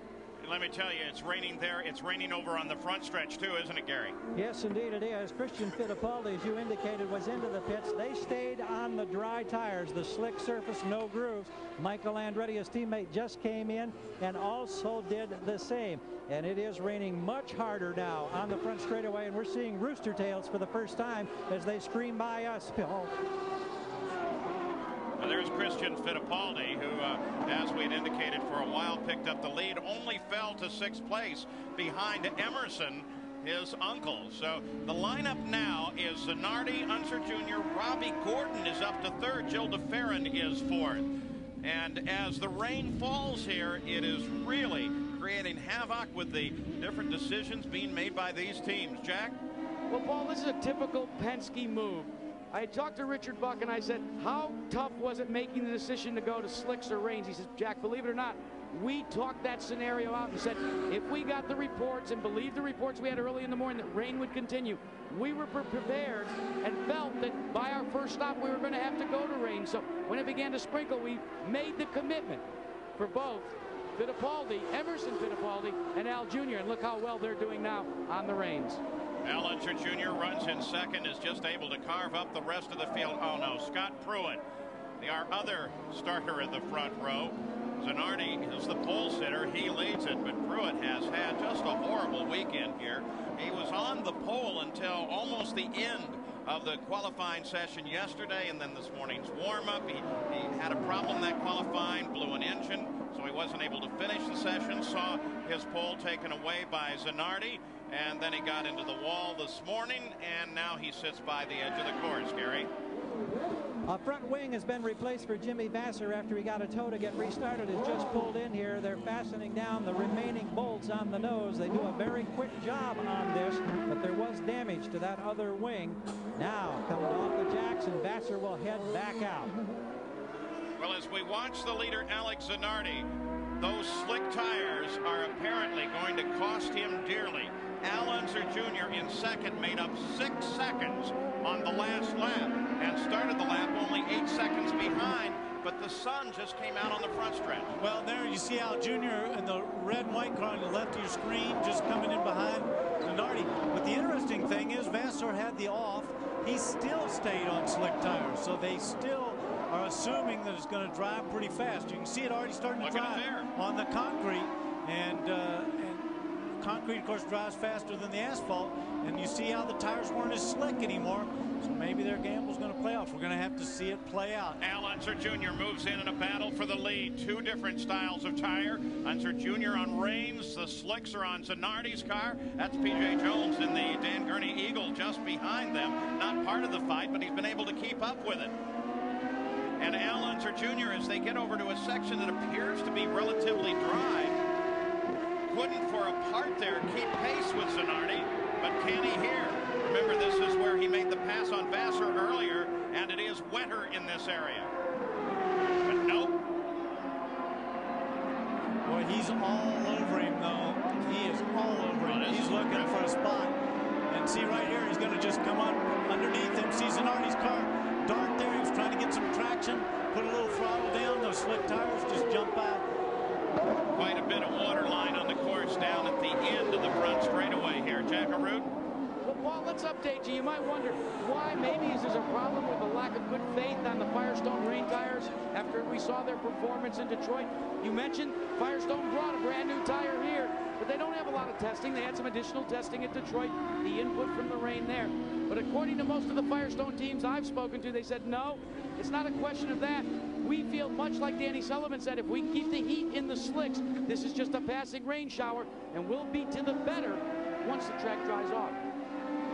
Let me tell you, it's raining there. It's raining over on the front stretch, too, isn't it, Gary? Yes, indeed it is. Christian Fittipaldi, as you indicated, was into the pits. They stayed on the dry tires, the slick surface, no grooves. Michael Andretti, his teammate, just came in and also did the same. And it is raining much harder now on the front straightaway, and we're seeing rooster tails for the first time as they scream by us. Well, there's Christian Fittipaldi, who, as we'd indicated for a while, picked up the lead, only fell to 6th place behind Emerson, his uncle. So the lineup now is Zanardi, Unser Jr., Robbie Gordon is up to 3rd, Jill DeFerrin is 4th. And as the rain falls here, it is really creating havoc with the different decisions being made by these teams. Jack? Well, Paul, this is a typical Penske move. I had talked to Richard Buck and I said, how tough was it making the decision to go to slicks or rains? He says, Jack, believe it or not, we talked that scenario out and said, if we got the reports and believed the reports we had early in the morning that rain would continue, we were prepared and felt that by our first stop we were going to have to go to rain. So when it began to sprinkle, we made the commitment for both Fittipaldi, Emerson Fittipaldi, and Al Jr. And look how well they're doing now on the reins. Al Unser Jr. runs in 2nd, is just able to carve up the rest of the field. Oh no, Scott Pruitt, our other starter in the front row. Zanardi is the pole sitter. He leads it, but Pruitt has had just a horrible weekend here. He was on the pole until almost the end of the qualifying session yesterday, and then this morning's warm-up. He had a problem that qualifying, blew an engine, so he wasn't able to finish the session. Saw his pole taken away by Zanardi, and then he got into the wall this morning, and now he sits by the edge of the course. Gary? A front wing has been replaced for Jimmy Vasser after he got a tow to get restarted. It's just pulled in here. They're fastening down the remaining bolts on the nose. They do a very quick job on this, but there was damage to that other wing. Now, coming off the jacks, and Vasser will head back out. Well, as we watch the leader, Alex Zanardi, those slick tires are apparently going to cost him dearly. Al Unser Jr. in 2nd made up 6 seconds on the last lap and started the lap only 8 seconds behind, but the sun just came out on the front stretch. Well, there you see Al Jr. in the red and white car on the left of your screen, just coming in behind Zanardi. But the interesting thing is Vasser had the off. He still stayed on slick tires, so they still are assuming that it's going to drive pretty fast. You can see it already starting to drive on the concrete, and concrete, of course, drives faster than the asphalt, and you see how the tires weren't as slick anymore, so maybe their gamble's going to play off. We're going to have to see it play out. Al Unser Jr. moves in a battle for the lead. 2 different styles of tire. Unser Jr. on Rains. The slicks are on Zanardi's car. That's P.J. Jones in the Dan Gurney Eagle just behind them. Not part of the fight, but he's been able to keep up with it. And Al Unser Jr., as they get over to a section that appears to be relatively dry, couldn't for a part there keep pace with Zanardi, but can he here? Remember, this is where he made the pass on Vasser earlier, and it is wetter in this area. But nope. Boy, he's all over him, though. He is all over him. He's looking for a spot. And see right here, he's going to just come up underneath him. See Zanardi's car dark there. He was trying to get some traction, put a little throttle down. Those slick tires just jump out. Quite a bit of water line on the course down at the end of the front straightaway here. Jack Arute? Well, Paul, let's update you. You might wonder why maybe is there a problem with the lack of good faith on the Firestone rain tires after we saw their performance in Detroit. You mentioned Firestone brought a brand new tire here, but they don't have a lot of testing. They had some additional testing at Detroit, the input from the rain there. But according to most of the Firestone teams I've spoken to, they said, no, it's not a question of that. We feel much like Danny Sullivan said, if we can keep the heat in the slicks, this is just a passing rain shower, and we'll be to the better once the track dries off.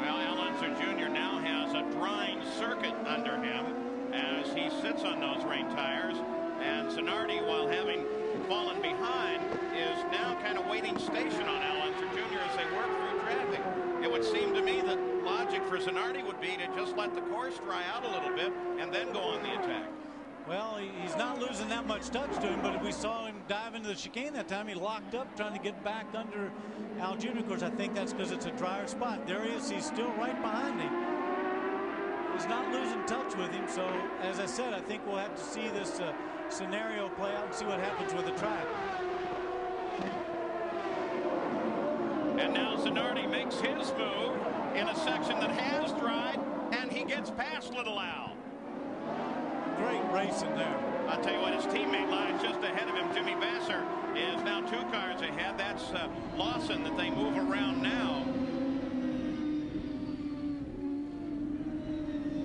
Well, Al Unser Jr. now has a drying circuit under him as he sits on those rain tires, and Zanardi, while having fallen behind, is now kind of waiting station on Al Unser Jr. as they work through traffic. It would seem to me that logic for Zanardi would be to just let the course dry out a little bit and then go on the attack. Well, he's not losing that much touch to him, but we saw him dive into the chicane that time. He locked up trying to get back under Al Jr. Of course, I think that's because it's a drier spot. There he is. He's still right behind him. he's not losing touch with him. So, as I said, I think we'll have to see this scenario play out and see what happens with the track. And now Zanardi makes his move in a section that has dried, and he gets past Little Al. Great racing there. I'll tell you what, his teammate lies just ahead of him. Jimmy Vasser is now 2 cars ahead. That's Lawson that they move around now.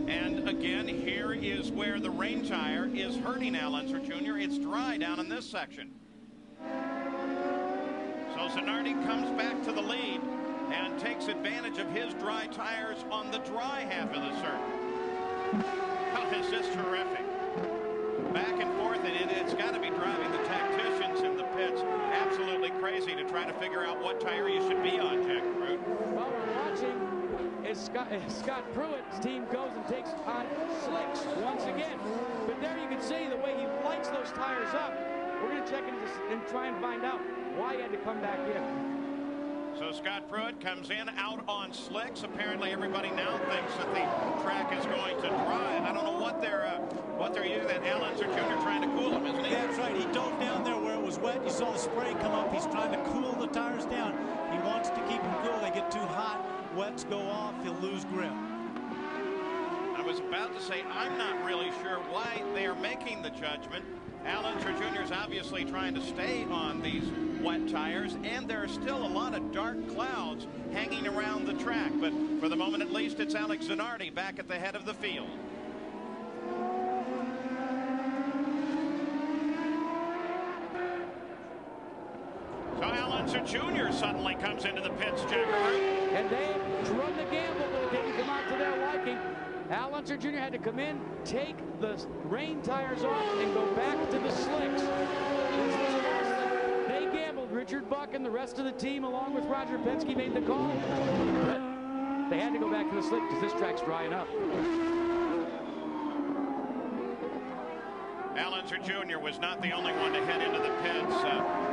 And again, here is where the rain tire is hurting Al Unser Jr. It's dry down in this section. So Zanardi comes back to the lead and takes advantage of his dry tires on the dry half of the circuit. How is this terrific? Back and forth, and it's got to be driving the tacticians in the pits absolutely crazy to try to figure out what tire you should be on, Jack Pruett. Well, we're watching as Scott Pruett's team goes and takes on slicks once again. But there you can see the way he lights those tires up. We're going to check into this and try and find out why he had to come back in. So Scott Pruett comes in out on slicks. Apparently everybody now thinks that the track is going to dry. I don't know what they're using. That Al Unser Jr. trying to cool him, isn't he? That's right. He dove down there where it was wet. You saw the spray come up. He's trying to cool the tires down. He wants to keep them cool. They get too hot. Wets go off. He'll lose grip. I was about to say, I'm not really sure why they are making the judgment. Al Unser Jr. is obviously trying to stay on these wet tires, and there are still a lot of dark clouds hanging around the track. But for the moment, at least, it's Alex Zanardi back at the head of the field. So Al Unser Jr. suddenly comes into the pits, Jackaroo. And they run the gamble, but it didn't come out to their liking. Al Unser Jr. had to come in, take the rain tires off, and go back to the slicks. They gambled. Richard Buck and the rest of the team, along with Roger Penske, made the call. But they had to go back to the slick because this track's drying up. Al Unser Jr. was not the only one to head into the pits.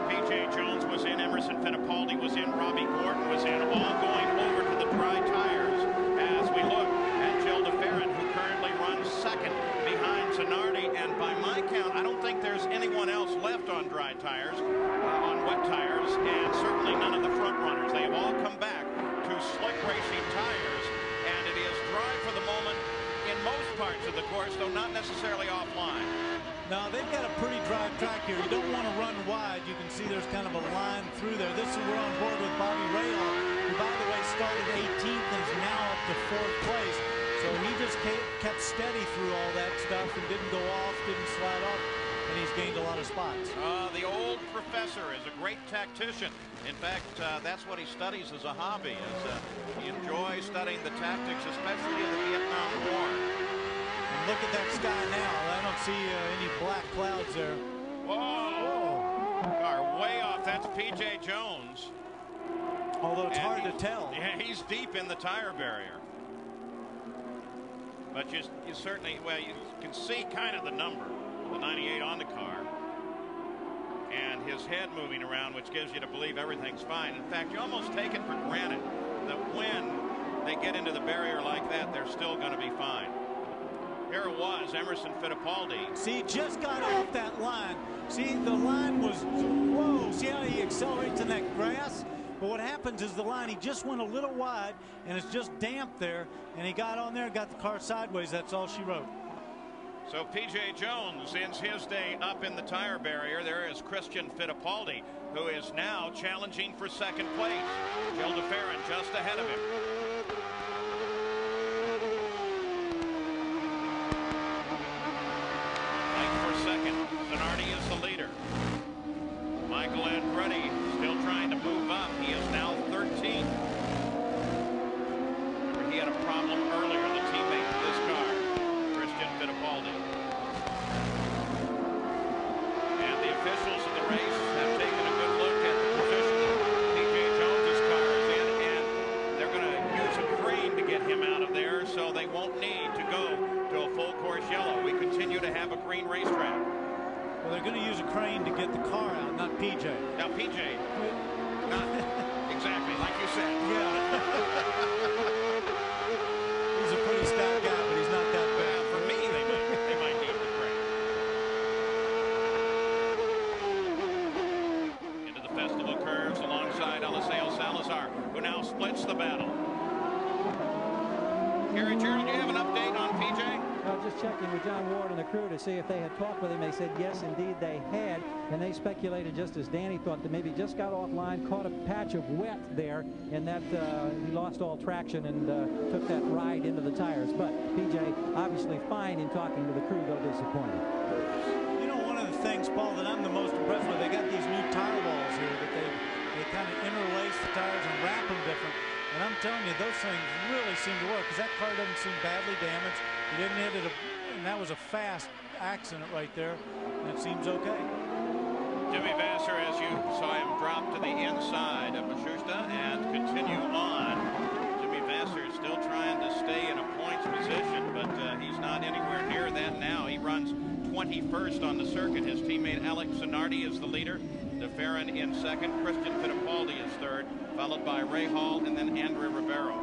P.J. Jones was in, Emerson Fittipaldi was in, Robbie Gordon was in, all going over to the dry tires as we look at Jill DeFerrin, who currently runs second behind Zanardi. And by my count, I don't think there's anyone else left on dry tires, on wet tires, and certainly none of the front runners. They have all come back to slick racing tires, and it is dry for the moment in most parts of the course, though not necessarily offline. Now, they've got a pretty dry track here. You don't want to run wide. You can see there's kind of a line through there. This is we're on board with Bobby Rahal, who, by the way, started 18th and is now up to 4th place. So he just kept steady through all that stuff and didn't go off, didn't slide off, and he's gained a lot of spots. The old professor is a great tactician. In fact, that's what he studies as a hobby. He enjoys studying the tactics, especially in the Vietnam War. And look at that sky now. I don't see any black clouds there. Whoa! Car way off. That's P.J. Jones. Although it's hard to tell. Yeah, he's deep in the tire barrier. But you certainly, well, you can see kind of the number, the 98 on the car, and his head moving around, which gives you to believe everything's fine. In fact, you almost take it for granted that when they get into the barrier like that, they're still going to be fine. Here it was, Emerson Fittipaldi. See, he just got off that line. See, the line was, whoa, see how he accelerates in that grass? But what happens is the line, he just went a little wide, and it's just damp there, and he got on there and got the car sideways. That's all she wrote. So P.J. Jones ends his day up in the tire barrier. There is Christian Fittipaldi, who is now challenging for second place. Jill DeFerrin just ahead of him. Second, Zanardi is the leader. Michael Andretti still trying to move up. He is now 13th. Remember, he had a problem earlier, the teammate of this car, Christian Fittipaldi. And the officials of the race have taken a good look at the position that P.J. Jones's car is in, and they're going to use a crane to get him out of there, so they won't need to go to a full course yellow. We continue to have a green racetrack. Well, they're going to use a crane to get the car out, not PJ. Now, PJ, not exactly like you said. Yeah. He's a pretty stout guy, but he's not PJ? Well, just checking with John Ward and the crew to see if they had talked with him. They said yes, indeed they had, and they speculated, just as Danny thought, that maybe just got offline, caught a patch of wet there, and that he lost all traction and took that ride into the tires. But PJ obviously fine in talking to the crew, though disappointed. You know, one of the things, Paul, that I'm the most impressed with, they got these new tire walls here that they kind of interlace the tires and wrap them different. And I'm telling you, those things really seem to work, because that car doesn't seem badly damaged. He didn't hit it, and that was a fast accident right there, and it seems okay. Jimmy Vasser, as you saw him drop to the inside of Mashusta and continue on. Jimmy Vasser still trying to stay in a points position, but he's not anywhere near that now. He runs 21st on the circuit. His teammate Alex Zanardi is the leader. DeFerrin in second. Christian Fittipaldi is third, followed by Rahal and then Andre Ribeiro.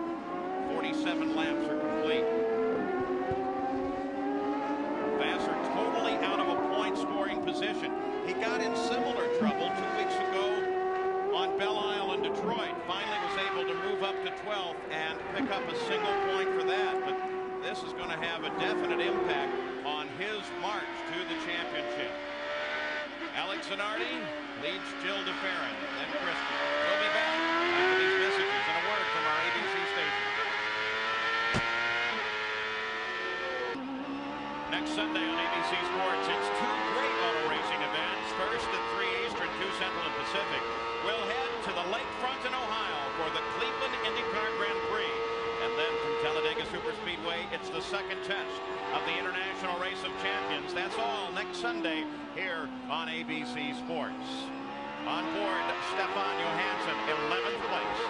47 laps are complete. Vasser totally out of a point scoring position. He got in similar trouble 2 weeks ago on Belle Isle in Detroit. Finally was able to move up to 12th and pick up a single point for that. But this is going to have a definite impact on his march to the championship. Alex Zanardi leads Jill DeFerrin, then Christian. We'll be back after these messages and a word from our ABC station. Next Sunday on ABC Sports, it's two great auto racing events. First at 3 Eastern, 2 Central and Pacific. We'll head to the lakefront in Ohio for the Cleveland IndyCar Grand Prix. And then from Talladega Superspeedway, it's the second test of the International Race of Champions. That's all next Sunday here on ABC Sports. On board, Stefan Johansson, 11th place.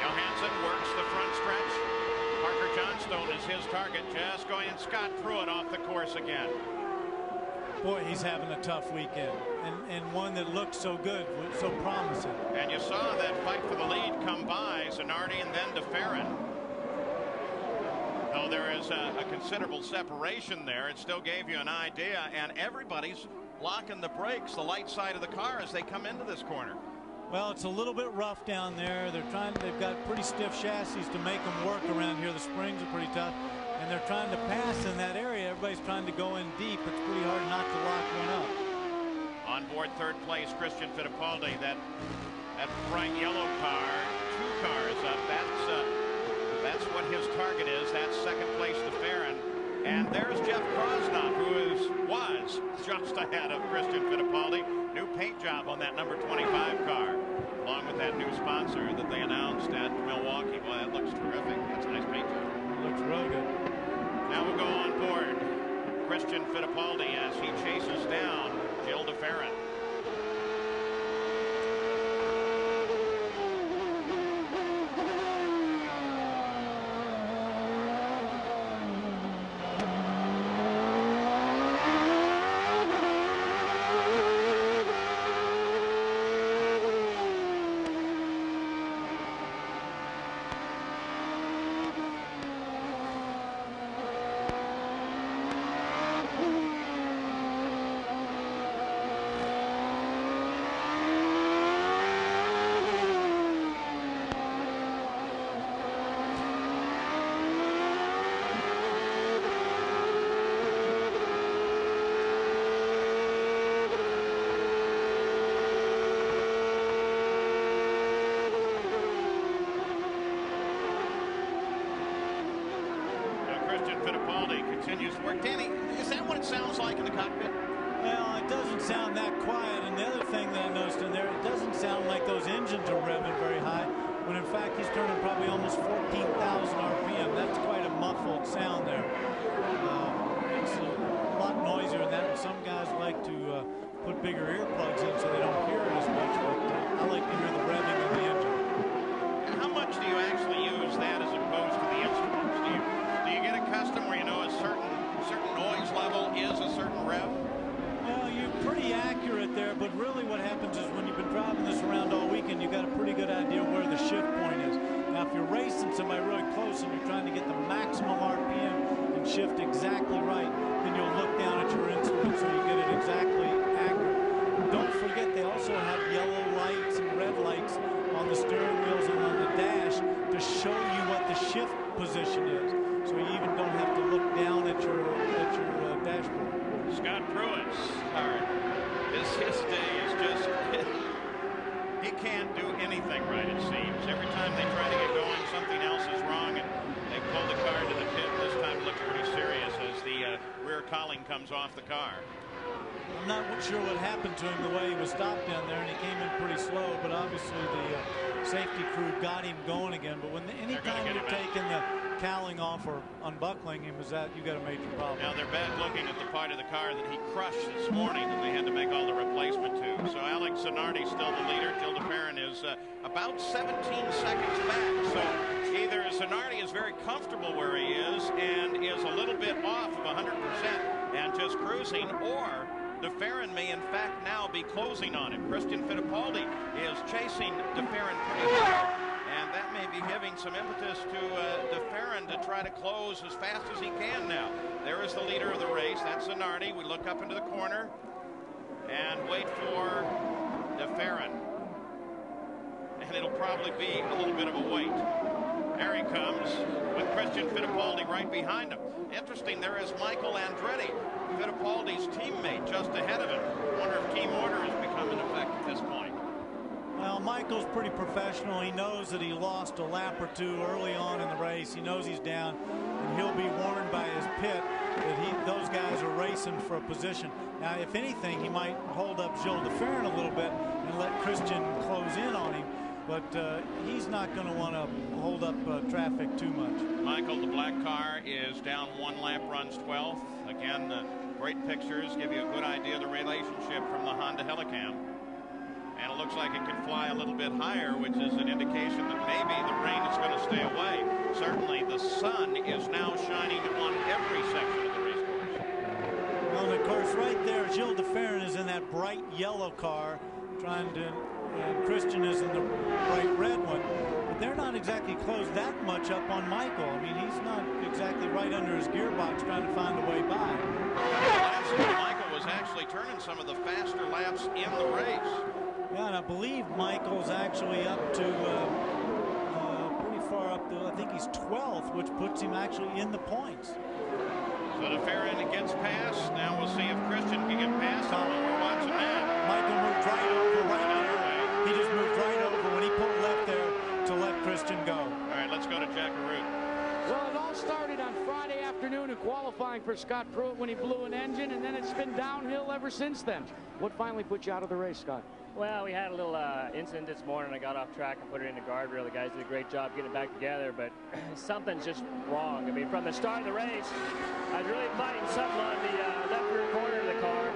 Johansson works the front stretch. Parker Johnstone is his target, just going, and Scott Pruett off the course again. Boy, he's having a tough weekend, and one that looks so good, so promising. And you saw that fight for the lead come by, Zanardi and then DeFerrin. Though there is a considerable separation there, it still gave you an idea, and everybody's locking the brakes, the light side of the car, as they come into this corner. Well, it's a little bit rough down there. They've got pretty stiff chassis to make them work around here. The springs are pretty tough, and they're trying to pass in that area. Everybody's trying to go in deep. It's pretty hard not to lock one up. On board third place, Christian Fittipaldi. That bright yellow car, 2 cars up. That's what his target is. That's second place DeFerrin. And there's Jeff Krosnoff, who was just ahead of Christian Fittipaldi. New paint job on that number 25 car, along with that new sponsor that they announced at Milwaukee. Well, that looks terrific. That's a nice paint job. It looks real good. Now we'll go on board Christian Fittipaldi as he chases down Jill DeFerrin. Continues to work. Danny, is that what it sounds like in the cockpit? Well, it doesn't sound that quiet. And the other thing that I noticed in there, it doesn't sound like those engines are revving very high, when in fact he's turning probably almost 14,000 RPM. That's quite a muffled sound there. It's a lot noisier than that. Some guys like to put bigger earplugs in so they don't hear it as much, but I like to hear the revving of the engine. And how much do you actually use that as opposed to the instruments? Do you get accustomed where you know a certain noise level is a certain rev? Well, you're pretty accurate there, but really what happens is when you've been driving this around all weekend, you've got a pretty good idea where the shift point is. Now, if you're racing somebody really close and you're trying to get the maximum RPM and shift exactly right, then you'll look down at your instrument so you get it exactly accurate. Don't forget, they also have yellow lights and red lights on the steering wheels and on the dash to show you position is, so you even don't have to look down at your dashboard. Scott Pruett's hard. His day is just, he can't do anything right, it seems. Every time they try to get going, something else is wrong, and they pull the car to the pit. This time it looks pretty serious as the rear cowling comes off the car. I'm not sure what happened to him the way he was stopped down there, and he came in pretty slow, but obviously the safety crew got him going again. But when anytime you're taking the cowling off or unbuckling him, you got a major problem. Now they're bad looking at the part of the car that he crushed this morning, and they had to make all the replacement to. So Alex Zanardi still the leader. Gilles de Ferran is about 17 seconds back. So either Zanardi is very comfortable where he is and is a little bit off of 100% and just cruising, or de Ferran may in fact now be closing on him. Christian Fittipaldi is chasing de Ferran pretty hard, and that may be giving some impetus to de Ferran to try to close as fast as he can now. There is the leader of the race. That's Zanardi. We look up into the corner and wait for de Ferran, and it'll probably be a little bit of a wait. There he comes with Christian Fittipaldi right behind him. Interesting, there is Michael Andretti, Fittipaldi's teammate, just ahead of him. I wonder if team order has become in effect at this point. Well, Michael's pretty professional. He knows that he lost a lap or two early on in the race. He knows he's down, and he'll be warned by his pit that those guys are racing for a position. Now, if anything, he might hold up Gilles de Ferran a little bit and let Christian close in on him. But he's not going to want to hold up traffic too much. Michael, the black car, is down one lap, runs 12th. Again, great pictures give you a good idea of the relationship from the Honda Helicam. And it looks like it could fly a little bit higher, which is an indication that maybe the rain is going to stay away. Certainly, the sun is now shining on every section of the race course. Well, and of course, right there, Gilles de Ferran is in that bright yellow car, trying to. And Christian is in the bright red one, but they're not exactly closed that much up on Michael. I mean, he's not exactly right under his gearbox trying to find a way by. Last year, Michael was actually turning some of the faster laps in the race. Yeah, and I believe Michael's actually up to pretty far up to, I think he's 12th, which puts him actually in the points. So de Ferran gets past. Now we'll see if Christian can get past him while we're watching that. Michael moved right over right there. He just moved right over when he pulled left there to let Christian go. All right, let's go to Jack Arute. Well, it all started on Friday afternoon in qualifying for Scott Pruett when he blew an engine, and then it's been downhill ever since then. What finally put you out of the race, Scott? Well, we had a little incident this morning. I got off track and put it in the guardrail. The guys did a great job getting it back together, but something's just wrong. I mean, from the start of the race, I was really fighting something on the left rear corner of the car,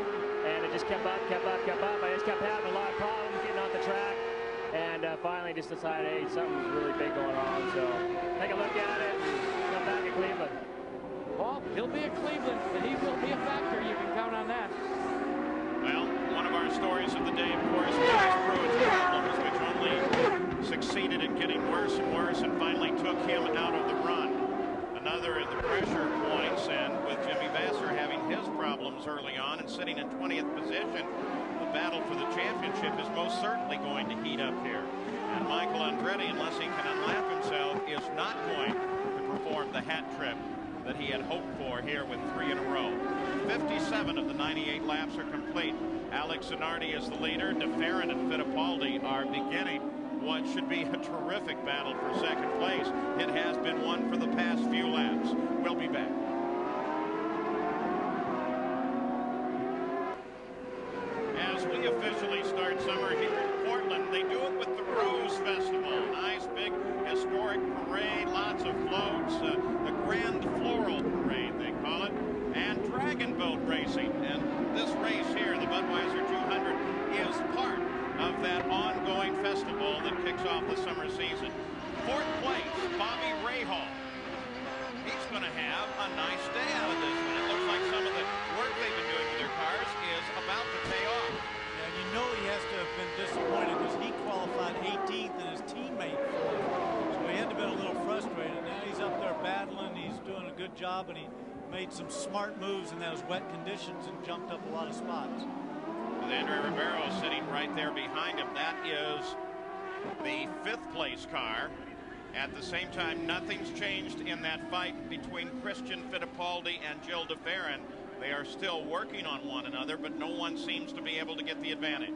and it just kept up. I just kept having a lot of problems getting off the track, and finally just decided, hey, something's really big going on. So take a look at it, come back to Cleveland. Well, he'll be at Cleveland, but he will be a factor. You can count on that. Well, one of our stories of the day, of course, was Pruett's problems, which only succeeded in getting worse and worse and finally took him out of the run. Another at the pressure points, and with Jimmy Vasser having his problems early on and sitting in 20th position, the battle for the championship is most certainly going to heat up here. And Michael Andretti, unless he can unlap himself, is not going to perform the hat trick that he had hoped for here with 3 in a row. 57 of the 98 laps are complete. Alex Zanardi is the leader. De Ferran and Fittipaldi are beginning what should be a terrific battle for second place. It has been one for the past few laps. We'll be back. As we officially start summer here in Portland, they do it with the Rose Festival. Nice big historic parade, lots of floats, the Grand Floral Parade they call it, and dragon boat racing. And this race here, the Budweiser 200, is part of that ongoing festival that kicks off the summer season. 4th place, Bobby Rahal. He's going to have a nice day out of this one. It looks like some of the work they've been doing with their cars is about to pay off. And you know he has to have been disappointed because he qualified 18th and his teammate 4th. So he had to have been a little frustrated. Now he's up there battling. He's doing a good job, and he made some smart moves in those wet conditions and jumped up a lot of spots. With Andre Ribeiro sitting right there behind him. That is the 5th place car. At the same time, nothing's changed in that fight between Christian Fittipaldi and Gil de Ferran. They are still working on one another, but no one seems to be able to get the advantage.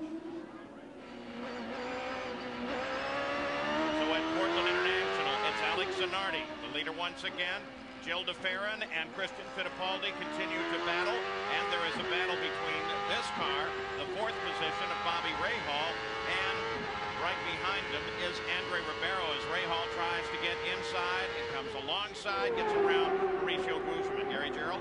So at Portland International, it's Alex Zanardi, the leader once again. Gil de Ferran and Christian Fittipaldi continue to battle, and there is a battle between this car, the 4th position of Bobby Rahal, and right behind him is Andre Ribeiro as Rahal tries to get inside and comes alongside, gets around Mauricio Guzman. Gary Gerald?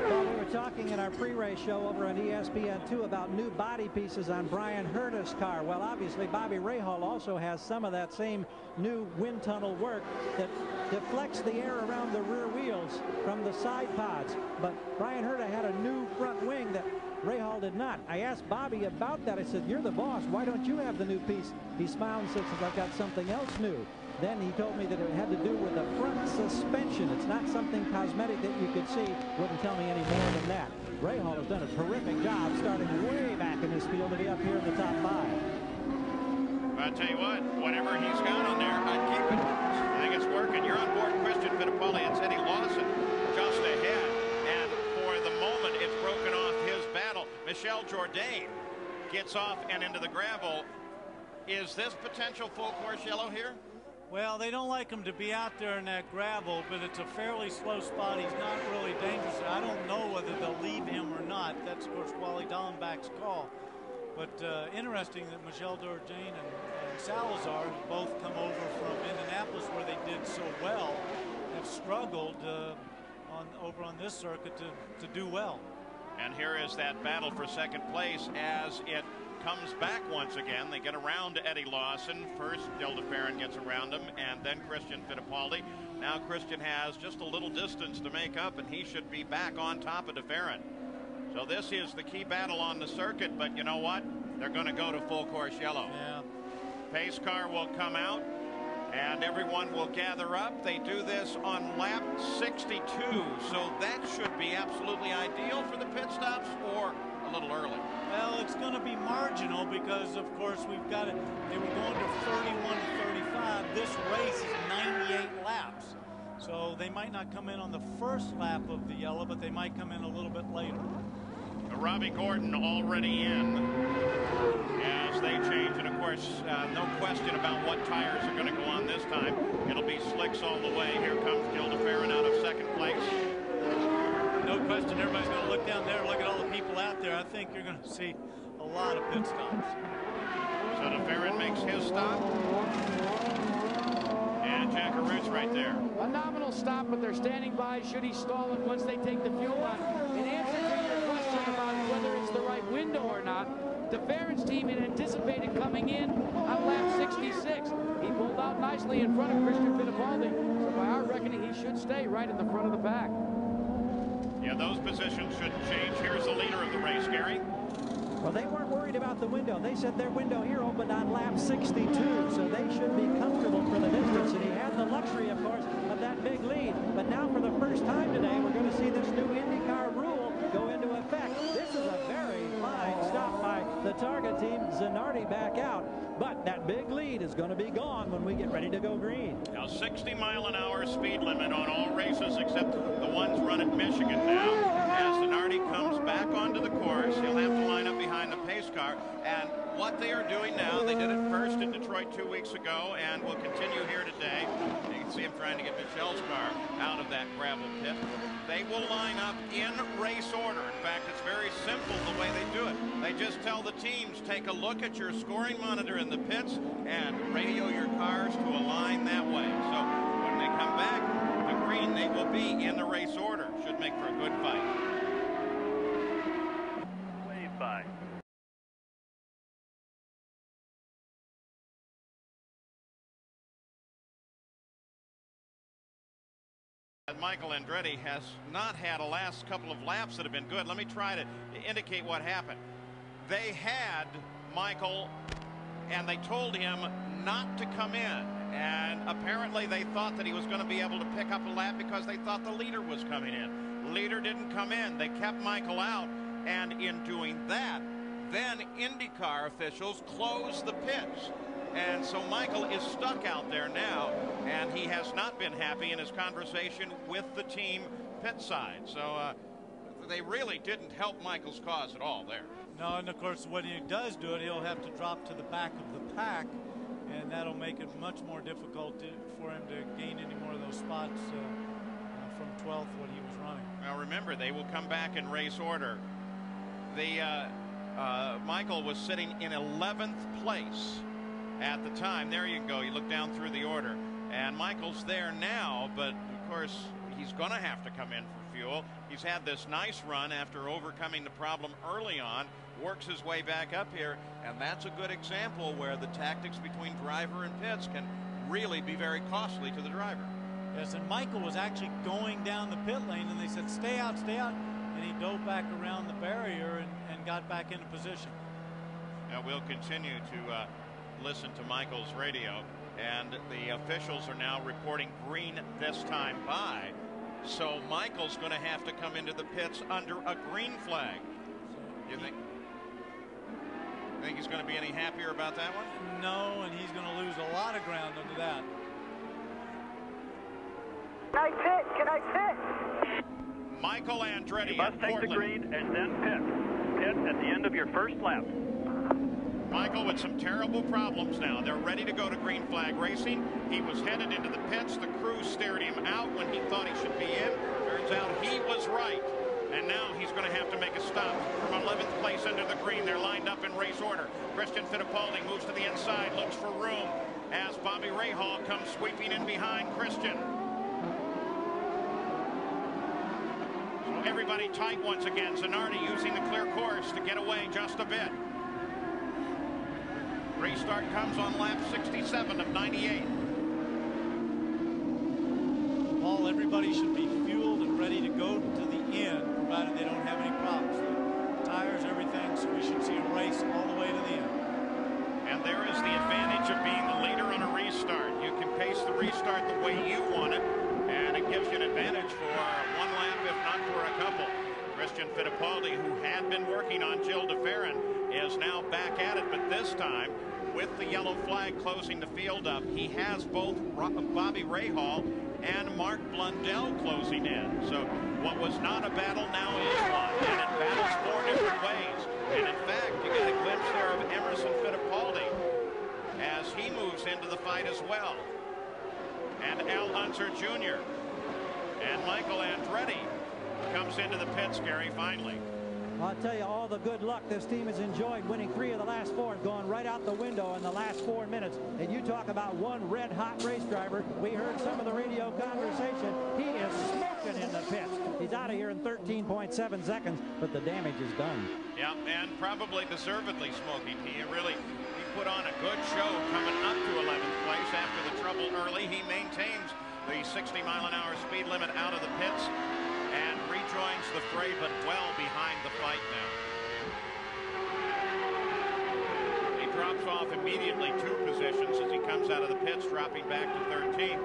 Well, we were talking in our pre-race show over on ESPN2 about new body pieces on Brian Herta's car. Well, obviously, Bobby Rahal also has some of that same new wind tunnel work that deflects the air around the rear wheels from the side pods. But Brian Herta had a new front wing that Rahal did not. I asked Bobby about that. I said, "You're the boss. Why don't you have the new piece?" He smiled and said, "I've got something else new." Then he told me that it had to do with the front suspension. It's not something cosmetic that you could see. Wouldn't tell me any more than that. Rahal has done a terrific job starting way back in this field to be up here in the top 5. I'll tell you what, whatever he's got on there, I'd keep it. I think it's working. You're on board Christian Fittipaldi. It's Eddie Lawson just ahead. And for the moment, it's broken off his battle. Michel Jourdain gets off and into the gravel. Is this potential full course yellow here? Well, they don't like him to be out there in that gravel, but it's a fairly slow spot. He's not really dangerous. I don't know whether they'll leave him or not. That's, of course, Wally Dallenbach's call. But interesting that Michel Jourdain and Salazar, who both come over from Indianapolis where they did so well, have struggled over on this circuit to do well. And here is that battle for second place as it comes back once again. They get around Eddie Lawson. First, Gil de Ferran gets around him, and then Christian Fittipaldi. Now Christian has just a little distance to make up, and he should be back on top of de Ferran. So this is the key battle on the circuit, but you know what? They're going to go to full course yellow. Yeah. Pace car will come out, and everyone will gather up. They do this on lap 62, so that should be absolutely ideal for the pit stops, or a little early. Well, it's going to be marginal because, of course, we've got it. They were going to 31 to 35. This race is 98 laps. So they might not come in on the first lap of the yellow, but they might come in a little bit later. Robbie Gordon already in as they change. And, of course, no question about what tires are going to go on this time. It'll be slicks all the way. Here comes Gil de Ferran out of second place. No question, everybody's going to look down there and look at all the people out there. I think you're going to see a lot of pit stops. So de Ferran makes his stop. And Jack Arut's right there. A nominal stop, but they're standing by. Should he stall it once they take the fuel on? In answer to your question about whether it's the right window or not, de Ferran's team had anticipated coming in on lap 66. He pulled out nicely in front of Christian Fittipaldi. So by our reckoning, he should stay right in the front of the pack. Yeah, those positions shouldn't change. Here's the leader of the race, Gary. Well, they weren't worried about the window. They said their window here opened on lap 62, so they should be comfortable for the distance. And he had the luxury, of course, of that big lead. But now for the first time today, we're going to see this new IndyCar rule go into effect. This is a very fine stop by the target team. Zanardi back out. But that big lead is going to be gone when we get ready to go green. Now 60-mile-an-hour speed limit on all races except the ones run at Michigan now. As Zanardi comes back onto the course, he'll have to line up behind the pace car. And what they are doing now, they did it first in Detroit 2 weeks ago and will continue here today. You can see him trying to get Michel's car out of that gravel pit. They will line up in race order. In fact, it's very simple the way they do it. They just tell the teams, take a look at your scoring monitor in the pits and radio your cars to align that way. So when they come back to green, they will be in the race order. Should make for a good fight. Wave by. Michael Andretti has not had a last couple of laps that have been good. Let me try to indicate what happened. They had Michael and they told him not to come in, and apparently they thought that he was going to be able to pick up a lap because they thought the leader was coming in. Leader didn't come in. They kept Michael out, and in doing that, then IndyCar officials closed the pits. And so Michael is stuck out there now, and he has not been happy in his conversation with the team pit side. So they really didn't help Michael's cause at all there. No, and of course when he does do it, he'll have to drop to the back of the pack, and that'll make it much more difficult for him to gain any more of those spots from 12th when he was running. Now remember, they will come back in race order. Michael was sitting in 11th place at the time. There you go. You look down through the order, and Michael's there now, but of course he's going to have to come in for fuel. He's had this nice run after overcoming the problem early on, works his way back up here, and that's a good example where the tactics between driver and pits can really be very costly to the driver. Yes, and Michael was actually going down the pit lane, and they said, stay out, and he dove back around the barrier and got back into position. Now we'll continue to listen to Michael's radio, and the officials are now reporting green this time by, so Michael's going to have to come into the pits under a green flag. You think he's going to be any happier about that one? No, and he's going to lose a lot of ground under that. Can I pit? Michael Andretti. You must take the green and then pit. Pit at the end of your first lap. Michael with some terrible problems now. They're ready to go to green flag racing. He was headed into the pits. The crew steered him out when he thought he should be in. Turns out he was right. And now he's going to have to make a stop from 11th place under the green. They're lined up in race order. Christian Fittipaldi moves to the inside, looks for room as Bobby Rahal comes sweeping in behind Christian. So everybody tight once again. Zanardi using the clear course to get away just a bit. Restart comes on lap 67 of 98. Paul, everybody should be fueled and ready to go to the end, provided they don't have any problems. The tires, everything, so we should see a race all the way to the end. And there is the advantage of being the leader on a restart. You can pace the restart the way you want it, and it gives you an advantage for one lap, if not for a couple. Christian Fittipaldi, who had been working on Gilles de Ferran, is now back at it, but this time, with the yellow flag closing the field up, he has both Bobby Rahal and Mark Blundell closing in. So what was not a battle now is one, and it battles 4 different ways. And in fact, you get a glimpse there of Emerson Fittipaldi as he moves into the fight as well. And Al Unser Jr. and Michael Andretti comes into the pits, Gary, finally. I'll tell you, all the good luck this team has enjoyed, winning 3 of the last 4, going right out the window in the last 4 minutes. And you talk about one red-hot race driver. We heard some of the radio conversation. He is smoking in the pits. He's out of here in 13.7 seconds, but the damage is done. Yeah, and probably deservedly smoking. He put on a good show coming up to 11th place after the trouble early. He maintains the 60-mile-an-hour speed limit out of the pits and rejoins the fray, but well behind the fight now. He drops off immediately 2 positions as he comes out of the pits, dropping back to 13th.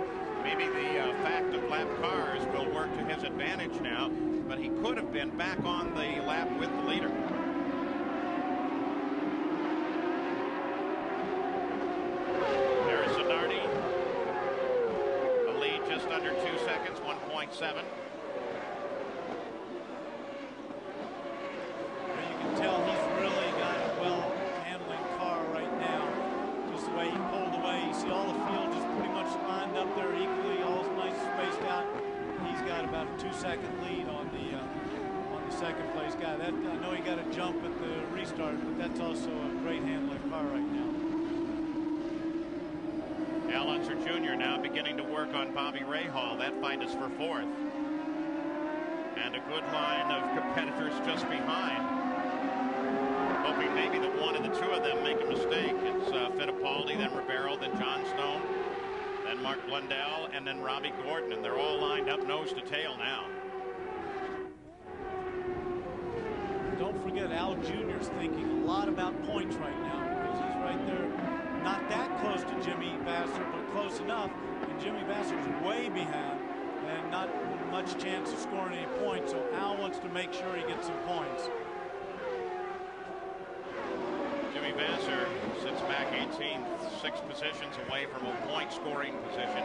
Maybe the fact of lap cars will work to his advantage now, but he could have been back on the lap with the leader. There's Zanardi. A lead just under 2 seconds, 1.7. Tell he's really got a well-handling car right now. Just the way he pulled away. You see all the field just pretty much lined up there equally, all nice spaced out. He's got about a 2-second lead on the second place guy. That, I know he got a jump at the restart, but that's also a great handling car right now. Al Unser Jr. now beginning to work on Bobby Rahal. That fight is for 4th. And a good line of competitors just behind. Hoping maybe that one of the 2 of them make a mistake. It's Fittipaldi, then Ribeiro, then John Stone, then Mark Blundell, and then Robbie Gordon. And they're all lined up nose to tail now. Don't forget, Al Jr. is thinking a lot about points right now because he's right there, not that close to Jimmy Vasser, but close enough. And Jimmy Vasser's way behind and not much chance of scoring any points. So Al wants to make sure he gets some points. Jimmy Vasser sits back 18th, 6 positions away from a point scoring position.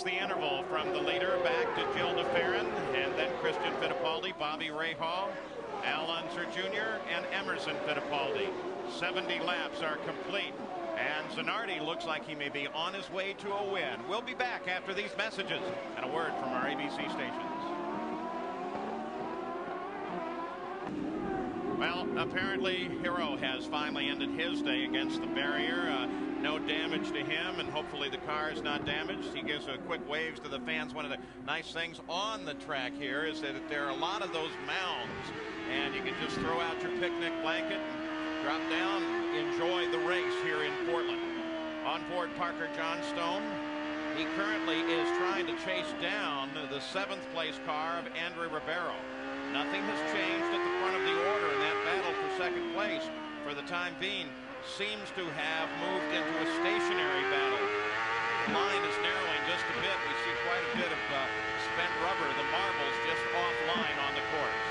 The interval from the leader back to Gil DeFerrin, and then Christian Fittipaldi, Bobby Rahal, Al Unser Jr., and Emerson Fittipaldi. 70 laps are complete, and Zanardi looks like he may be on his way to a win. We'll be back after these messages and a word from our ABC stations. Well, apparently Hero has finally ended his day against the barrier. No damage to him, and hopefully the car is not damaged. He gives a quick waves to the fans. One of the nice things on the track here is that there are a lot of those mounds, and you can just throw out your picnic blanket and drop down and enjoy the race here in Portland. On board Parker Johnstone. He currently is trying to chase down the 7th place car of Andrew Ribeiro. Nothing has changed at the front of the order in that battle for 2nd place. For the time being, seems to have moved into a stationary battle. The line is narrowing just a bit. We see quite a bit of spent rubber, the marbles just offline on the course.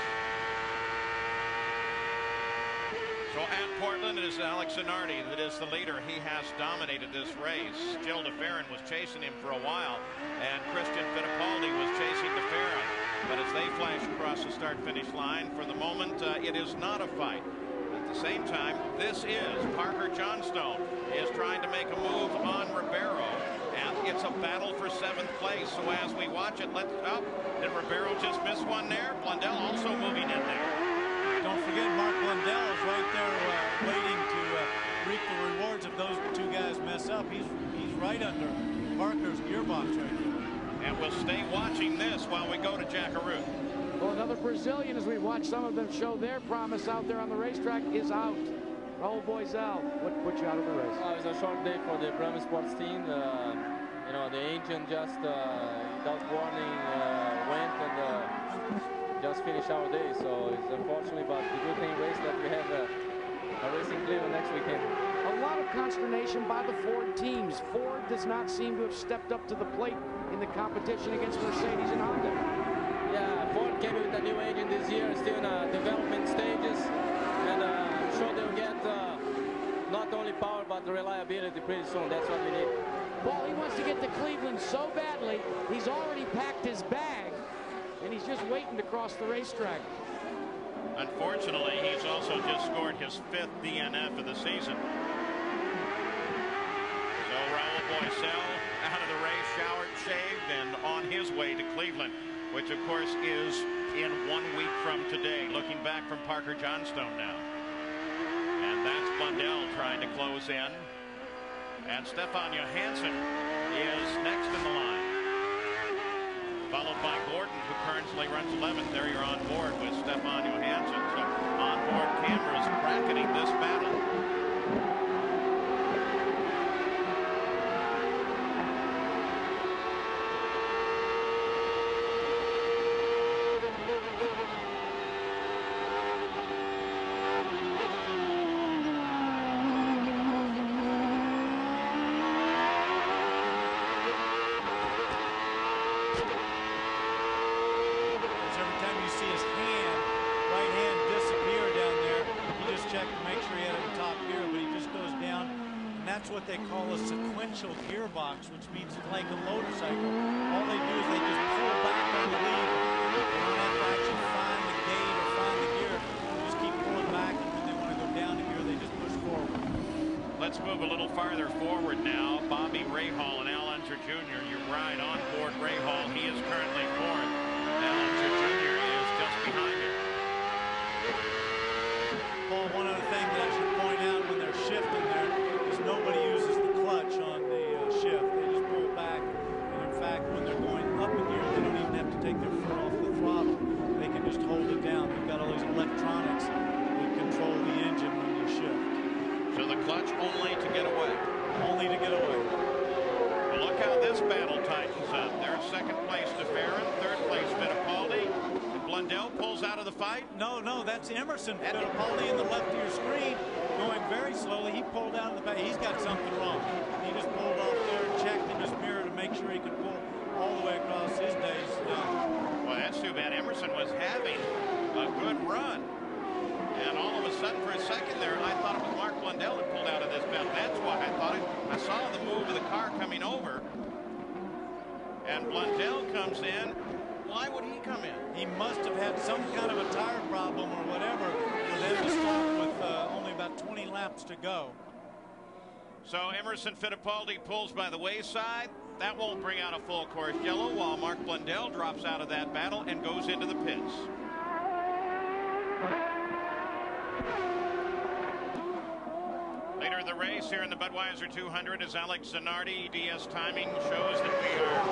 So at Portland, it is Alex Zanardi that is the leader. He has dominated this race. Gil DeFerrin was chasing him for a while, and Christian Fittipaldi was chasing DeFerrin. But as they flash across the start-finish line, for the moment, it is not a fight. At the same time, this is Parker Johnstone is trying to make a move on Ribeiro, and it's a battle for 7th place. So as we watch it, did Ribeiro just miss one there? Blundell also moving in there. Don't forget, Mark Blundell is right there waiting to reap the rewards if those two guys mess up. He's right under Parker's gearbox right there. And we'll stay watching this while we go to Jackaroo. Well, another Brazilian, as we watch some of them show their promise out there on the racetrack, is out. Raul Boisel, what put you out of the race? It was a short day for the Brahma Sports team. You know, the engine just, without warning, went and just finished our day. So it's unfortunately, but the good thing is that we have a race in Cleveland next weekend. A lot of consternation by the Ford teams. Ford does not seem to have stepped up to the plate in the competition against Mercedes and Honda. Yeah, Ford came with a new engine this year, still in development stages, and I'm sure they'll get not only power but the reliability pretty soon. That's what we need. Well, he wants to get to Cleveland so badly, he's already packed his bag, and he's just waiting to cross the racetrack. Unfortunately, he's also just scored his 5th DNF of the season. So Raul Boisel out of the race, showered, shaved, and on his way to Cleveland, which of course is in 1 week from today. Looking back from Parker Johnstone now. And that's Blundell trying to close in. And Stefan Johansson is next in the line. Followed by Gordon, who currently runs 11th. There you're on board with Stefan Johansson. So on-board cameras bracketing this battle. What they call a sequential gearbox, which means like a motorcycle. All they do is they just pull back on the lever. They don't have to actually find the gate or find the gear. They just keep pulling back, and when they want to go down the gear, they just push forward. Let's move a little farther forward now. Bobby Rahal and Al Unser Jr. You're right on board Rahal. He is currently 4th. Al Unser Jr. is just behind him. battle tightens up. There's second place DeFerrin, third place Fittipaldi. Blundell pulls out of the fight. No, that's Emerson Fittipaldi in the left of your screen, going very slowly. He pulled out of the back. He's got something wrong. He just pulled off there and checked in his mirror to make sure he could pull all the way across his days. Well, that's too bad. Emerson was having a good run. And all of a sudden, for a second there, I thought it was Mark Blundell that pulled out of this battle. That's why I thought it. I saw the move of the car coming over. And Blundell comes in. Why would he come in? He must have had some kind of a tire problem or whatever for them to stop with only about 20 laps to go. So Emerson Fittipaldi pulls by the wayside. That won't bring out a full course yellow, while Mark Blundell drops out of that battle and goes into the pits. Later in the race here in the Budweiser 200 is Alex Zanardi. EDS timing shows that we are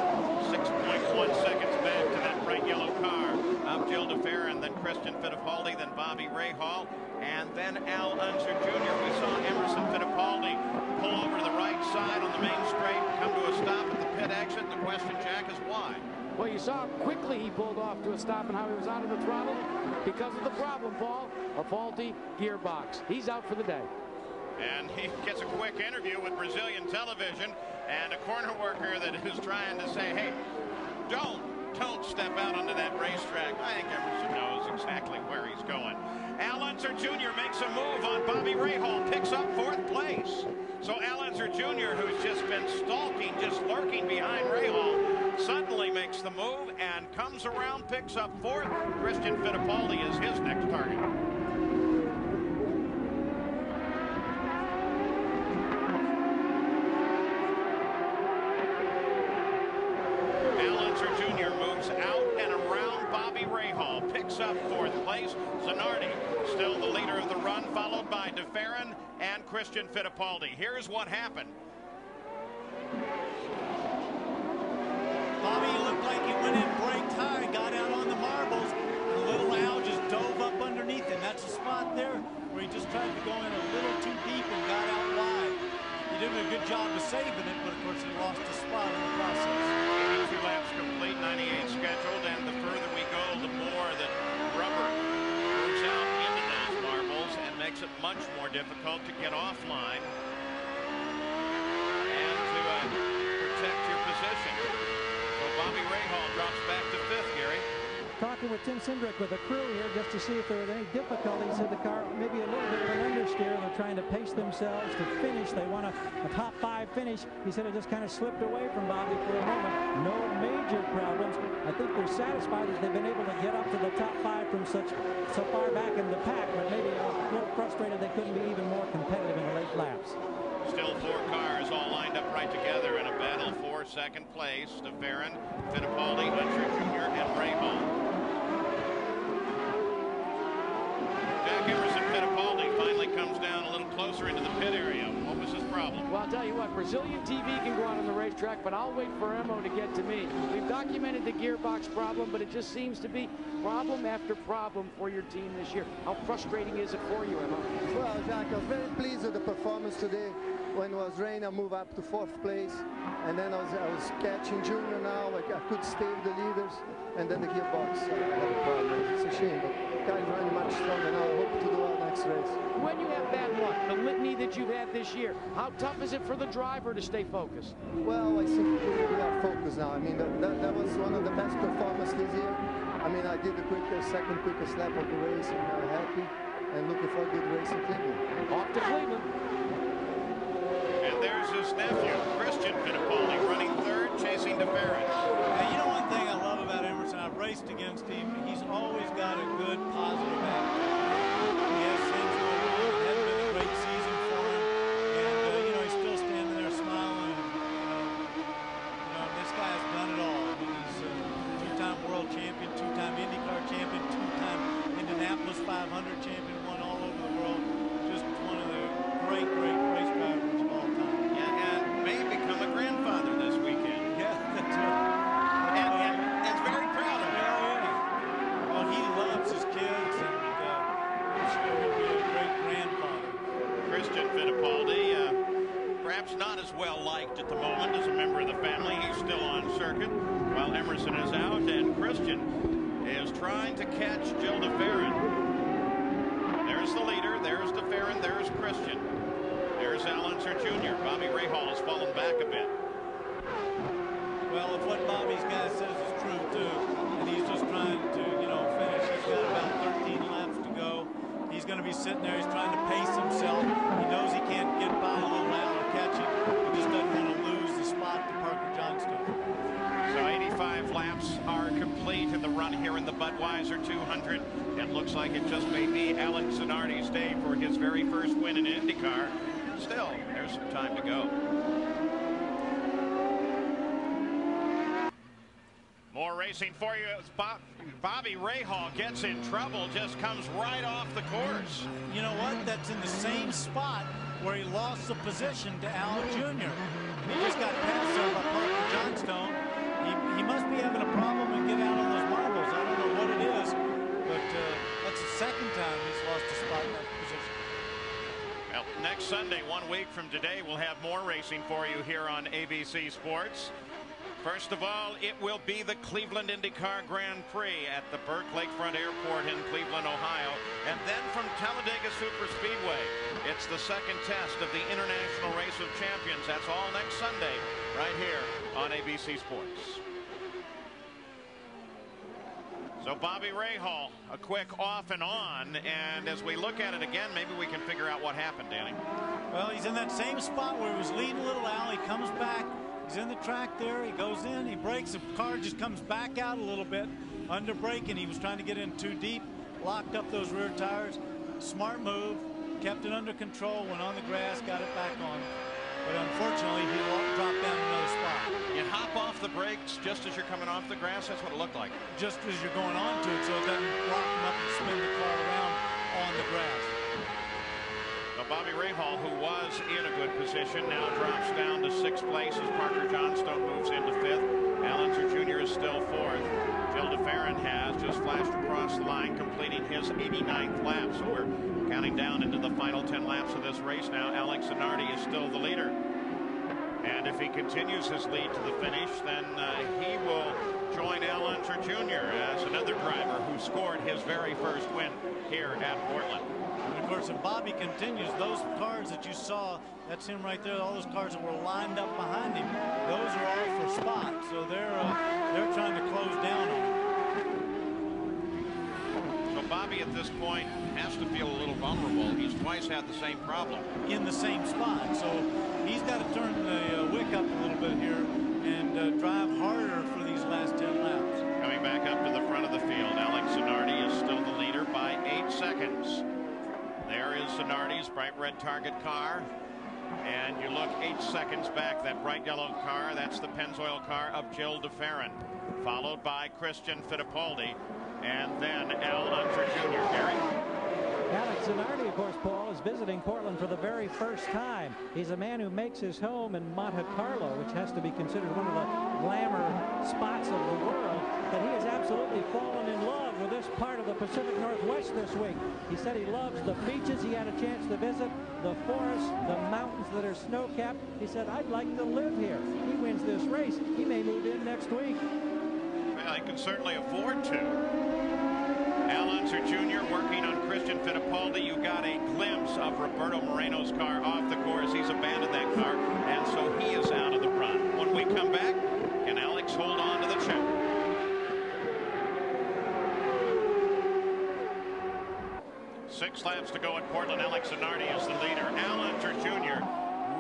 6.1 seconds back to that bright yellow car of Jill DeFerrin, then Christian Fittipaldi, then Bobby Rahal, and then Al Unser Jr. We saw Emerson Fittipaldi pull over to the right side on the main straight, come to a stop at the pit exit. The question, Jack, is why? Well, you saw how quickly he pulled off to a stop and how he was out of the throttle because of the problem, Paul, a faulty gearbox. He's out for the day. And he gets a quick interview with Brazilian television and a corner worker that is trying to say, hey, don't step out onto that racetrack. I think Emerson knows exactly where he's going. Al Unser Jr. makes a move on Bobby Rahal, picks up fourth place. So Al Unser Jr., who's just been stalking, just lurking behind Rahal, suddenly makes the move and comes around, picks up fourth. Christian Fittipaldi is his next target. Up fourth place. Zanardi still the leader of the run, followed by DeFerrin and Christian Fittipaldi. Here's what happened. Bobby looked like he went in braked high, got out on the marbles, and little Al just dove up underneath him. That's a spot there where he just tried to go in a little too deep and got out wide. He did a good job of saving it, but of course he lost a spot in the process. 82 laps complete, 98 scheduled, and the further we go, the more that rubber moves out into those marbles and makes it much more difficult to get offline and to protect your position. So Bobby Rahal drops back to fifth, Gary. Talking with Tim Cindric with the crew here just to see if there were any difficulties in the car, maybe a little bit of an understeer. They're trying to pace themselves to finish. They want a top 5 finish. He said it just kind of slipped away from Bobby for a moment. No major problems. I think they're satisfied that they've been able to get up to the top 5 from so far back in the pack, but maybe a little frustrated they couldn't be even more competitive in the late laps. Still 4 cars all lined up right together in a battle for second place. DeFerrin, Fittipaldi, Unser Jr., and Rahal. Jack Emerson Fittipaldi finally comes down a little closer into the pit area. What was his problem? Well, I'll tell you what, Brazilian TV can go out on the racetrack, but I'll wait for Emo to get to me. We've documented the gearbox problem, but it just seems to be problem after problem for your team this year. How frustrating is it for you, Emo? Well, Jack, I was very pleased with the performance today. When it was rain, I moved up to 4th place, and then I was catching Junior now. I could stay with the leaders, and then the gearbox had a problem. It's a shame, but the car is running much stronger now. I hope to do well next race. When you have bad luck, the litany that you've had this year, how tough is it for the driver to stay focused? Well, I think we are focused now. I mean, that was one of the best performances this year. I mean, I did the second quickest lap of the race, and I'm happy and looking for a good race in Cleveland. Off to Cleveland. And there's his nephew, Christian Fittipaldi, running third, chasing DeFerrin. Now, you know one thing I love about Emerson, I've raced against him, he's always got a good, positive attitude. He has things going on. It hasn't been a great season for him. And, you know, he's still standing there smiling. You know, this guy's done it all. I mean, he's a 2-time world champion, 2-time IndyCar champion, 2-time Indianapolis 500 champion, won all over the world. Just one of the great race drivers of all time. Yeah, and may become a grandfather this weekend. Yeah, that's right. Christian is trying to catch Jill DeFerrin. There's the leader. There's DeFerrin. There's Christian. There's Al Unser Jr. Bobby Rahal has fallen back a bit. Well, if what Bobby's guy says is true, too, and he's just trying to, finish. He's got about 13 laps to go. He's going to be sitting there. He's trying to pace himself. He knows he can't get by a little Al or catch him. He just doesn't want to lose the spot to Parker Johnstone. So 85 laps are complete in the run here in the Budweiser 200. It looks like it just may be Alex Zanardi's day for his very first win in IndyCar. Still, there's some time to go. More racing for you. Bobby Rahal gets in trouble, just comes right off the course. You know what? That's in the same spot where he lost the position to Al Jr. He just got passed there by Parker Johnstone. He must be having a problem and get out on those marbles. I don't know what it is, but that's the second time he's lost a spot in that position. Well, next Sunday, 1 week from today, we'll have more racing for you here on ABC Sports. First of all, it will be the Cleveland IndyCar Grand Prix at the Burke Lakefront Airport in Cleveland, Ohio. And then from Talladega Superspeedway, it's the second test of the International Race of Champions. That's all next Sunday, right here on ABC Sports. So Bobby Rahal, a quick off and on, and as we look at it again, maybe we can figure out what happened, Danny. Well, he's in that same spot where he was leading little Al. He comes back. He's in the track there. He goes in. He brakes. The car just comes back out a little bit under braking. He was trying to get in too deep. Locked up those rear tires. Smart move. Kept it under control. Went on the grass. Got it back on. But unfortunately, he dropped down another spot. You hop off the brakes just as you're coming off the grass. That's what it looked like. Just as you're going on to it, so it doesn't lock him up and spin the car around on the grass. Bobby Rahal, who was in a good position, now drops down to 6th place as Parker Johnstone moves into 5th. Al Unser Jr. is still 4th. Jill DeFerrin has just flashed across the line, completing his 89th lap. So we're counting down into the final 10 laps of this race now. Alex Zanardi is still the leader. And if he continues his lead to the finish, then he will join Al Unser Jr. as another driver who scored his very first win here at Portland. And of course, if Bobby continues, those cars that you saw, that's him right there, all those cars that were lined up behind him, those are all for spots. So they're trying to close down on him. So Bobby at this point has to feel a little vulnerable. He's twice had the same problem. In the same spot. So he's got to turn the wick up a little bit here and drive harder for these last 10 laps. Coming back up to the front of the field, Alex Zanardi is still the leader by 8 seconds. There is Zanardi's bright red target car. And you look 8 seconds back, that bright yellow car, that's the Pennzoil car of Jill DeFerrin, followed by Christian Fittipaldi, and then Al Unser Jr. Gary? Alex Zanardi, of course, Paul, is visiting Portland for the very first time. He's a man who makes his home in Monte Carlo, which has to be considered one of the glamour spots of the world. But he has absolutely fallen in love with this part of the Pacific Northwest this week. He said he loves the beaches he had a chance to visit, the forests, the mountains that are snow-capped. He said, I'd like to live here. He wins this race. He may move in next week. Well, he can certainly afford to. Al Unser Jr. working on Christian Fittipaldi. You got a glimpse of Roberto Moreno's car off the course. He's abandoned that car, and so he is out of the run. When we come back, can Alex hold on to the chip? Six laps to go at Portland. Alex Zanardi is the leader. Al Unser Jr.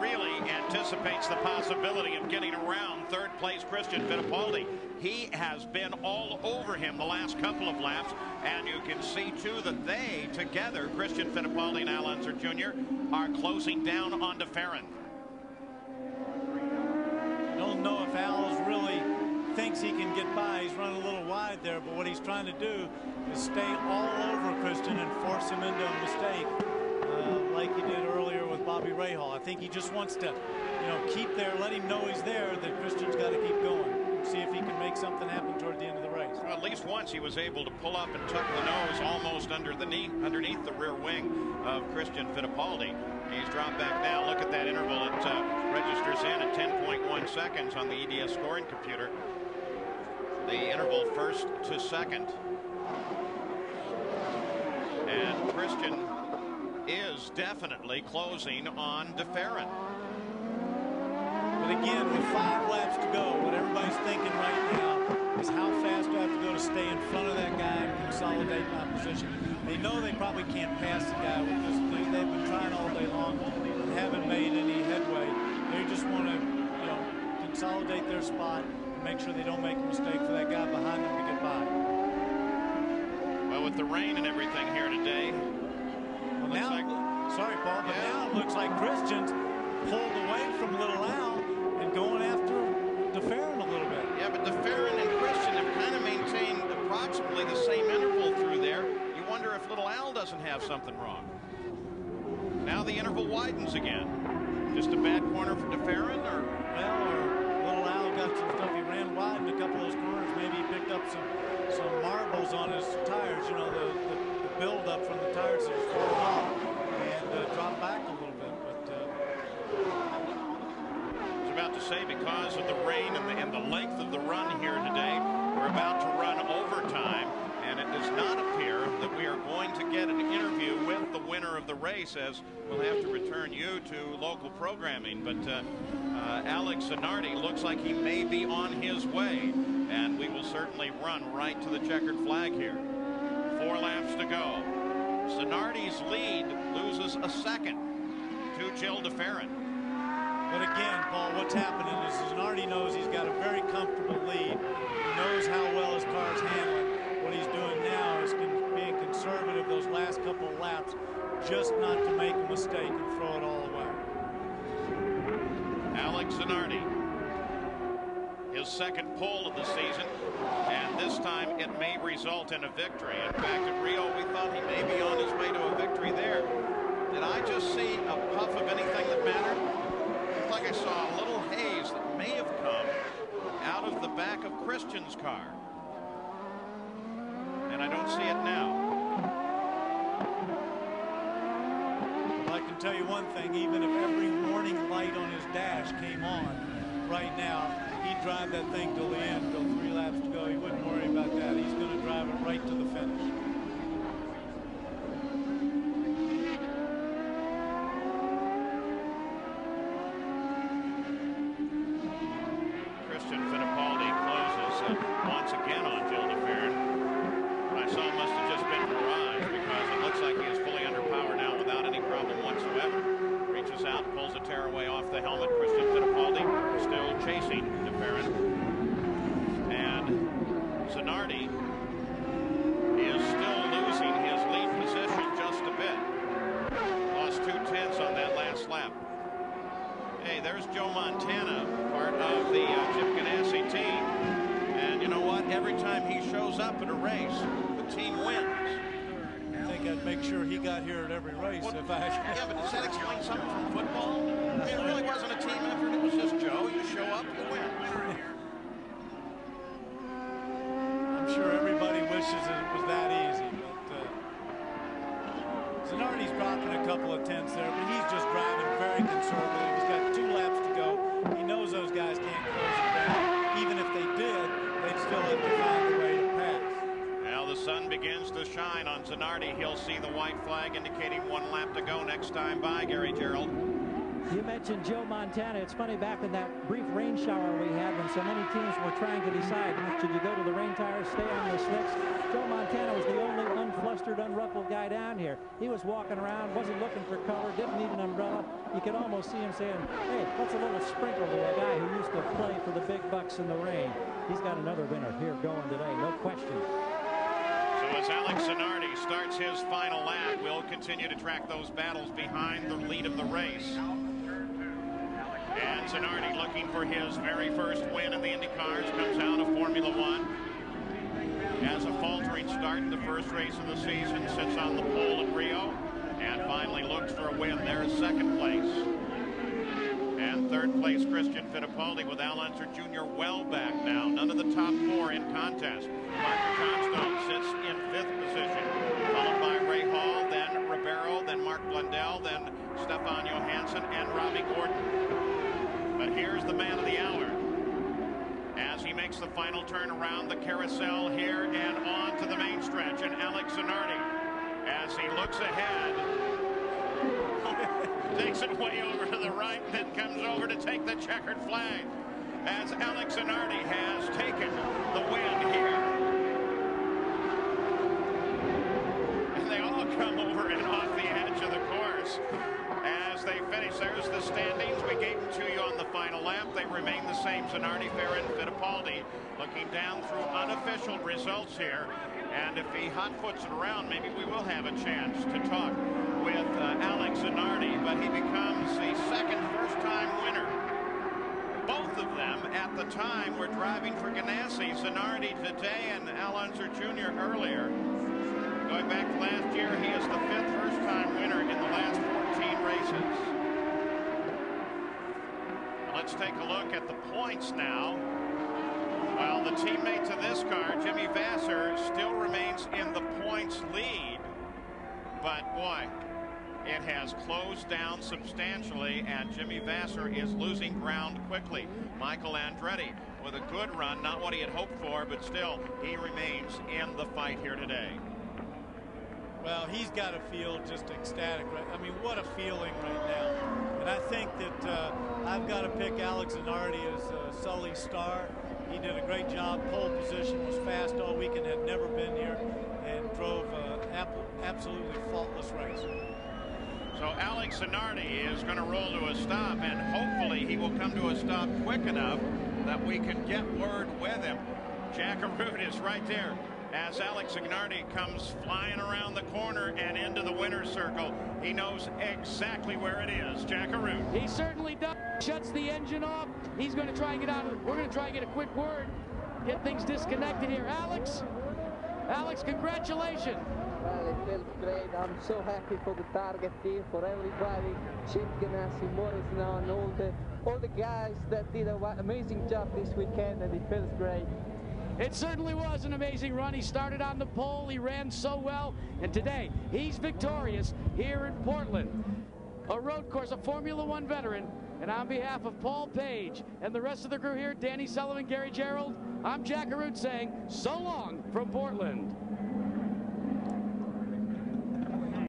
really anticipates the possibility of getting around third place Christian Fittipaldi. He has been all over him the last couple of laps, and you can see too that they together, Christian Fittipaldi and Al Unser Jr., are closing down on DeFerrin. Don't know if Al's really thinks he can get by. He's running a little wide there, but what he's trying to do is stay all over Christian and force him into a mistake, like he did earlier with Bobby Rahal. I think he just wants to, keep there, let him know he's there, that Christian's got to keep going. See if he can make something happen toward the end of the race. Well, at least once he was able to pull up and tuck the nose almost underneath the rear wing of Christian Fittipaldi. He's dropped back now. Look at that interval. It registers in at 10.1 seconds on the EDS scoring computer. the interval first to second. And Christian is definitely closing on DeFerrin. But again, with 5 laps to go, what everybody's thinking right now is how fast do I have to go to stay in front of that guy and consolidate my position. They know they probably can't pass the guy with this. They've been trying all day long and haven't made any headway. They just want to, consolidate their spot and make sure they don't make a mistake for that guy behind them to get by. Well, with the rain and everything here today, well, now, sorry, Paul, but now it looks like Christian's pulled away from Little Al and going after DeFerrin a little bit. Yeah, but DeFerrin and Christian have kind of maintained approximately the same interval through there. You wonder if Little Al doesn't have something wrong. Now the interval widens again. Just a bad corner for DeFerrin, or Little Al got some stuff. He ran wide in a couple of those corners. Maybe he picked up some marbles on his tires. You know, the build-up from the tires that just fallen off and dropped back a little bit. But I was about to say, because of the rain and the length of the run here today, we're about to run overtime, and it does not appear that we are going to get an interview with the winner of the race, as we'll have to return you to local programming. But Alex Zanardi looks like he may be on his way, and we will certainly run right to the checkered flag here. 4 laps to go. Zanardi's lead loses a second to Jill DeFerrin. But again, Paul, what's happening is Zanardi knows he's got a very comfortable lead. He knows how well his car's handling. What he's doing now is being conservative those last couple of laps, just not to make a mistake and throw it all away. Alex Zanardi, his second pole of the season, and this time it may result in a victory. In fact, at Rio, we thought he may be on his way to a victory there. Did I just see a puff of anything that mattered? It looked like I saw a little haze that may have come out of the back of Christian's car. And I don't see it now. Well, I can tell you one thing, even if every warning light on his dash came on right now, he'd drive that thing till the end, till 3 laps to go. He wouldn't worry about that. He's going to drive it right to the finish. Christian Fittipaldi closes once again on Jill DeFerrin. What I saw must have just been mirage, because it looks like he is fully under power now without any problem whatsoever. Reaches out, pulls a tearaway off the helmet. Christian Fittipaldi still chasing DeFerrin. And Zanardi is still losing his lead position just a bit. Lost 2/10 on that last lap. Hey, there's Joe Montana, part of the Chip Ganassi team. And you know what? Every time he shows up at a race, the team wins. I think I'd make sure he got here at every race. Well, if I yeah, but does that explain something from football? I mean, it really wasn't a team effort. It was just Joe. You show up, you win. I'm sure everybody wishes it was that easy. But Zanardi's dropping a couple of tenths there, but he's just driving very conservative. He's got 2 laps to go. He knows those guys can't close it down. Even if they did, they'd still have to find a way to pass. Now the sun begins to shine on Zanardi. He'll see the white flag indicating 1 lap to go next time by, Gary Gerald. You mentioned Joe Montana. It's funny, back in that brief rain shower we had when so many teams were trying to decide, should you go to the rain tires, stay on the slicks? Joe Montana was the only unflustered, unruffled guy down here. He was walking around, wasn't looking for cover, didn't need an umbrella. You could almost see him saying, hey, what's a little sprinkle to a guy who used to play for the big bucks in the rain? He's got another winner here going today, no question. So as Alex Zanardi starts his final lap, we'll continue to track those battles behind the lead of the race. And Zanardi, looking for his very first win in the IndyCars, comes out of Formula One. Has a faltering start in the first race of the season, sits on the pole at Rio, and finally looks for a win. There's second place. And third place, Christian Fittipaldi, with Al Unser Jr. well back now. None of the top 4 in contest. Parker Johnstone sits in 5th position, followed by Rahal, then Ribeiro, then Mark Blundell, then Stefan Johansson, and Robbie Gordon. But here's the man of the hour, as he makes the final turn around the carousel here and on to the main stretch. And Alex Zanardi, as he looks ahead, takes it way over to the right, and then comes over to take the checkered flag, as Alex Zanardi has taken the win here. And they all come over and off the edge of the course as they finish. There's the standings. We gave them to you on the final lap. They remain the same. Zanardi, Farah, and Fittipaldi. Looking down through unofficial results here, and if he hot-foots it around, maybe we will have a chance to talk with Alex Zanardi, but he becomes the second first-time winner. Both of them at the time were driving for Ganassi. Zanardi today and Al Unser Jr. earlier. Going back to last year, he is the fifth first-time winner in the last 14 races. Let's take a look at the points now. Well, the teammate to this car, Jimmy Vasser, still remains in the points lead. But boy, it has closed down substantially, and Jimmy Vasser is losing ground quickly. Michael Andretti with a good run, not what he had hoped for, but still, he remains in the fight here today. Well, he's got to feel just ecstatic, right? I mean, what a feeling right now. And I think that I've got to pick Alex Zanardi as Sully's star. He did a great job. Pole position, was fast all weekend, had never been here, and drove absolutely faultless race. So Alex Zanardi is going to roll to a stop, and hopefully he will come to a stop quick enough that we can get word with him. Jack Arute is right there as Alex Zanardi comes flying around the corner and into the winner's circle. He knows exactly where it is. Jack Arute. He certainly does. Shuts the engine off. He's going to try and get out of it. We're going to try and get a quick word. Get things disconnected here. Alex, congratulations. Well, it feels great. I'm so happy for the Target team, for everybody, Chip Ganassi, Morris now, and all the guys that did an amazing job this weekend, and it feels great. It certainly was an amazing run. He started on the pole. He ran so well. And today, he's victorious here in Portland. A road course, a Formula One veteran. And on behalf of Paul Page and the rest of the crew here, Danny Sullivan, Gary Gerald, I'm Jack Arute saying so long from Portland.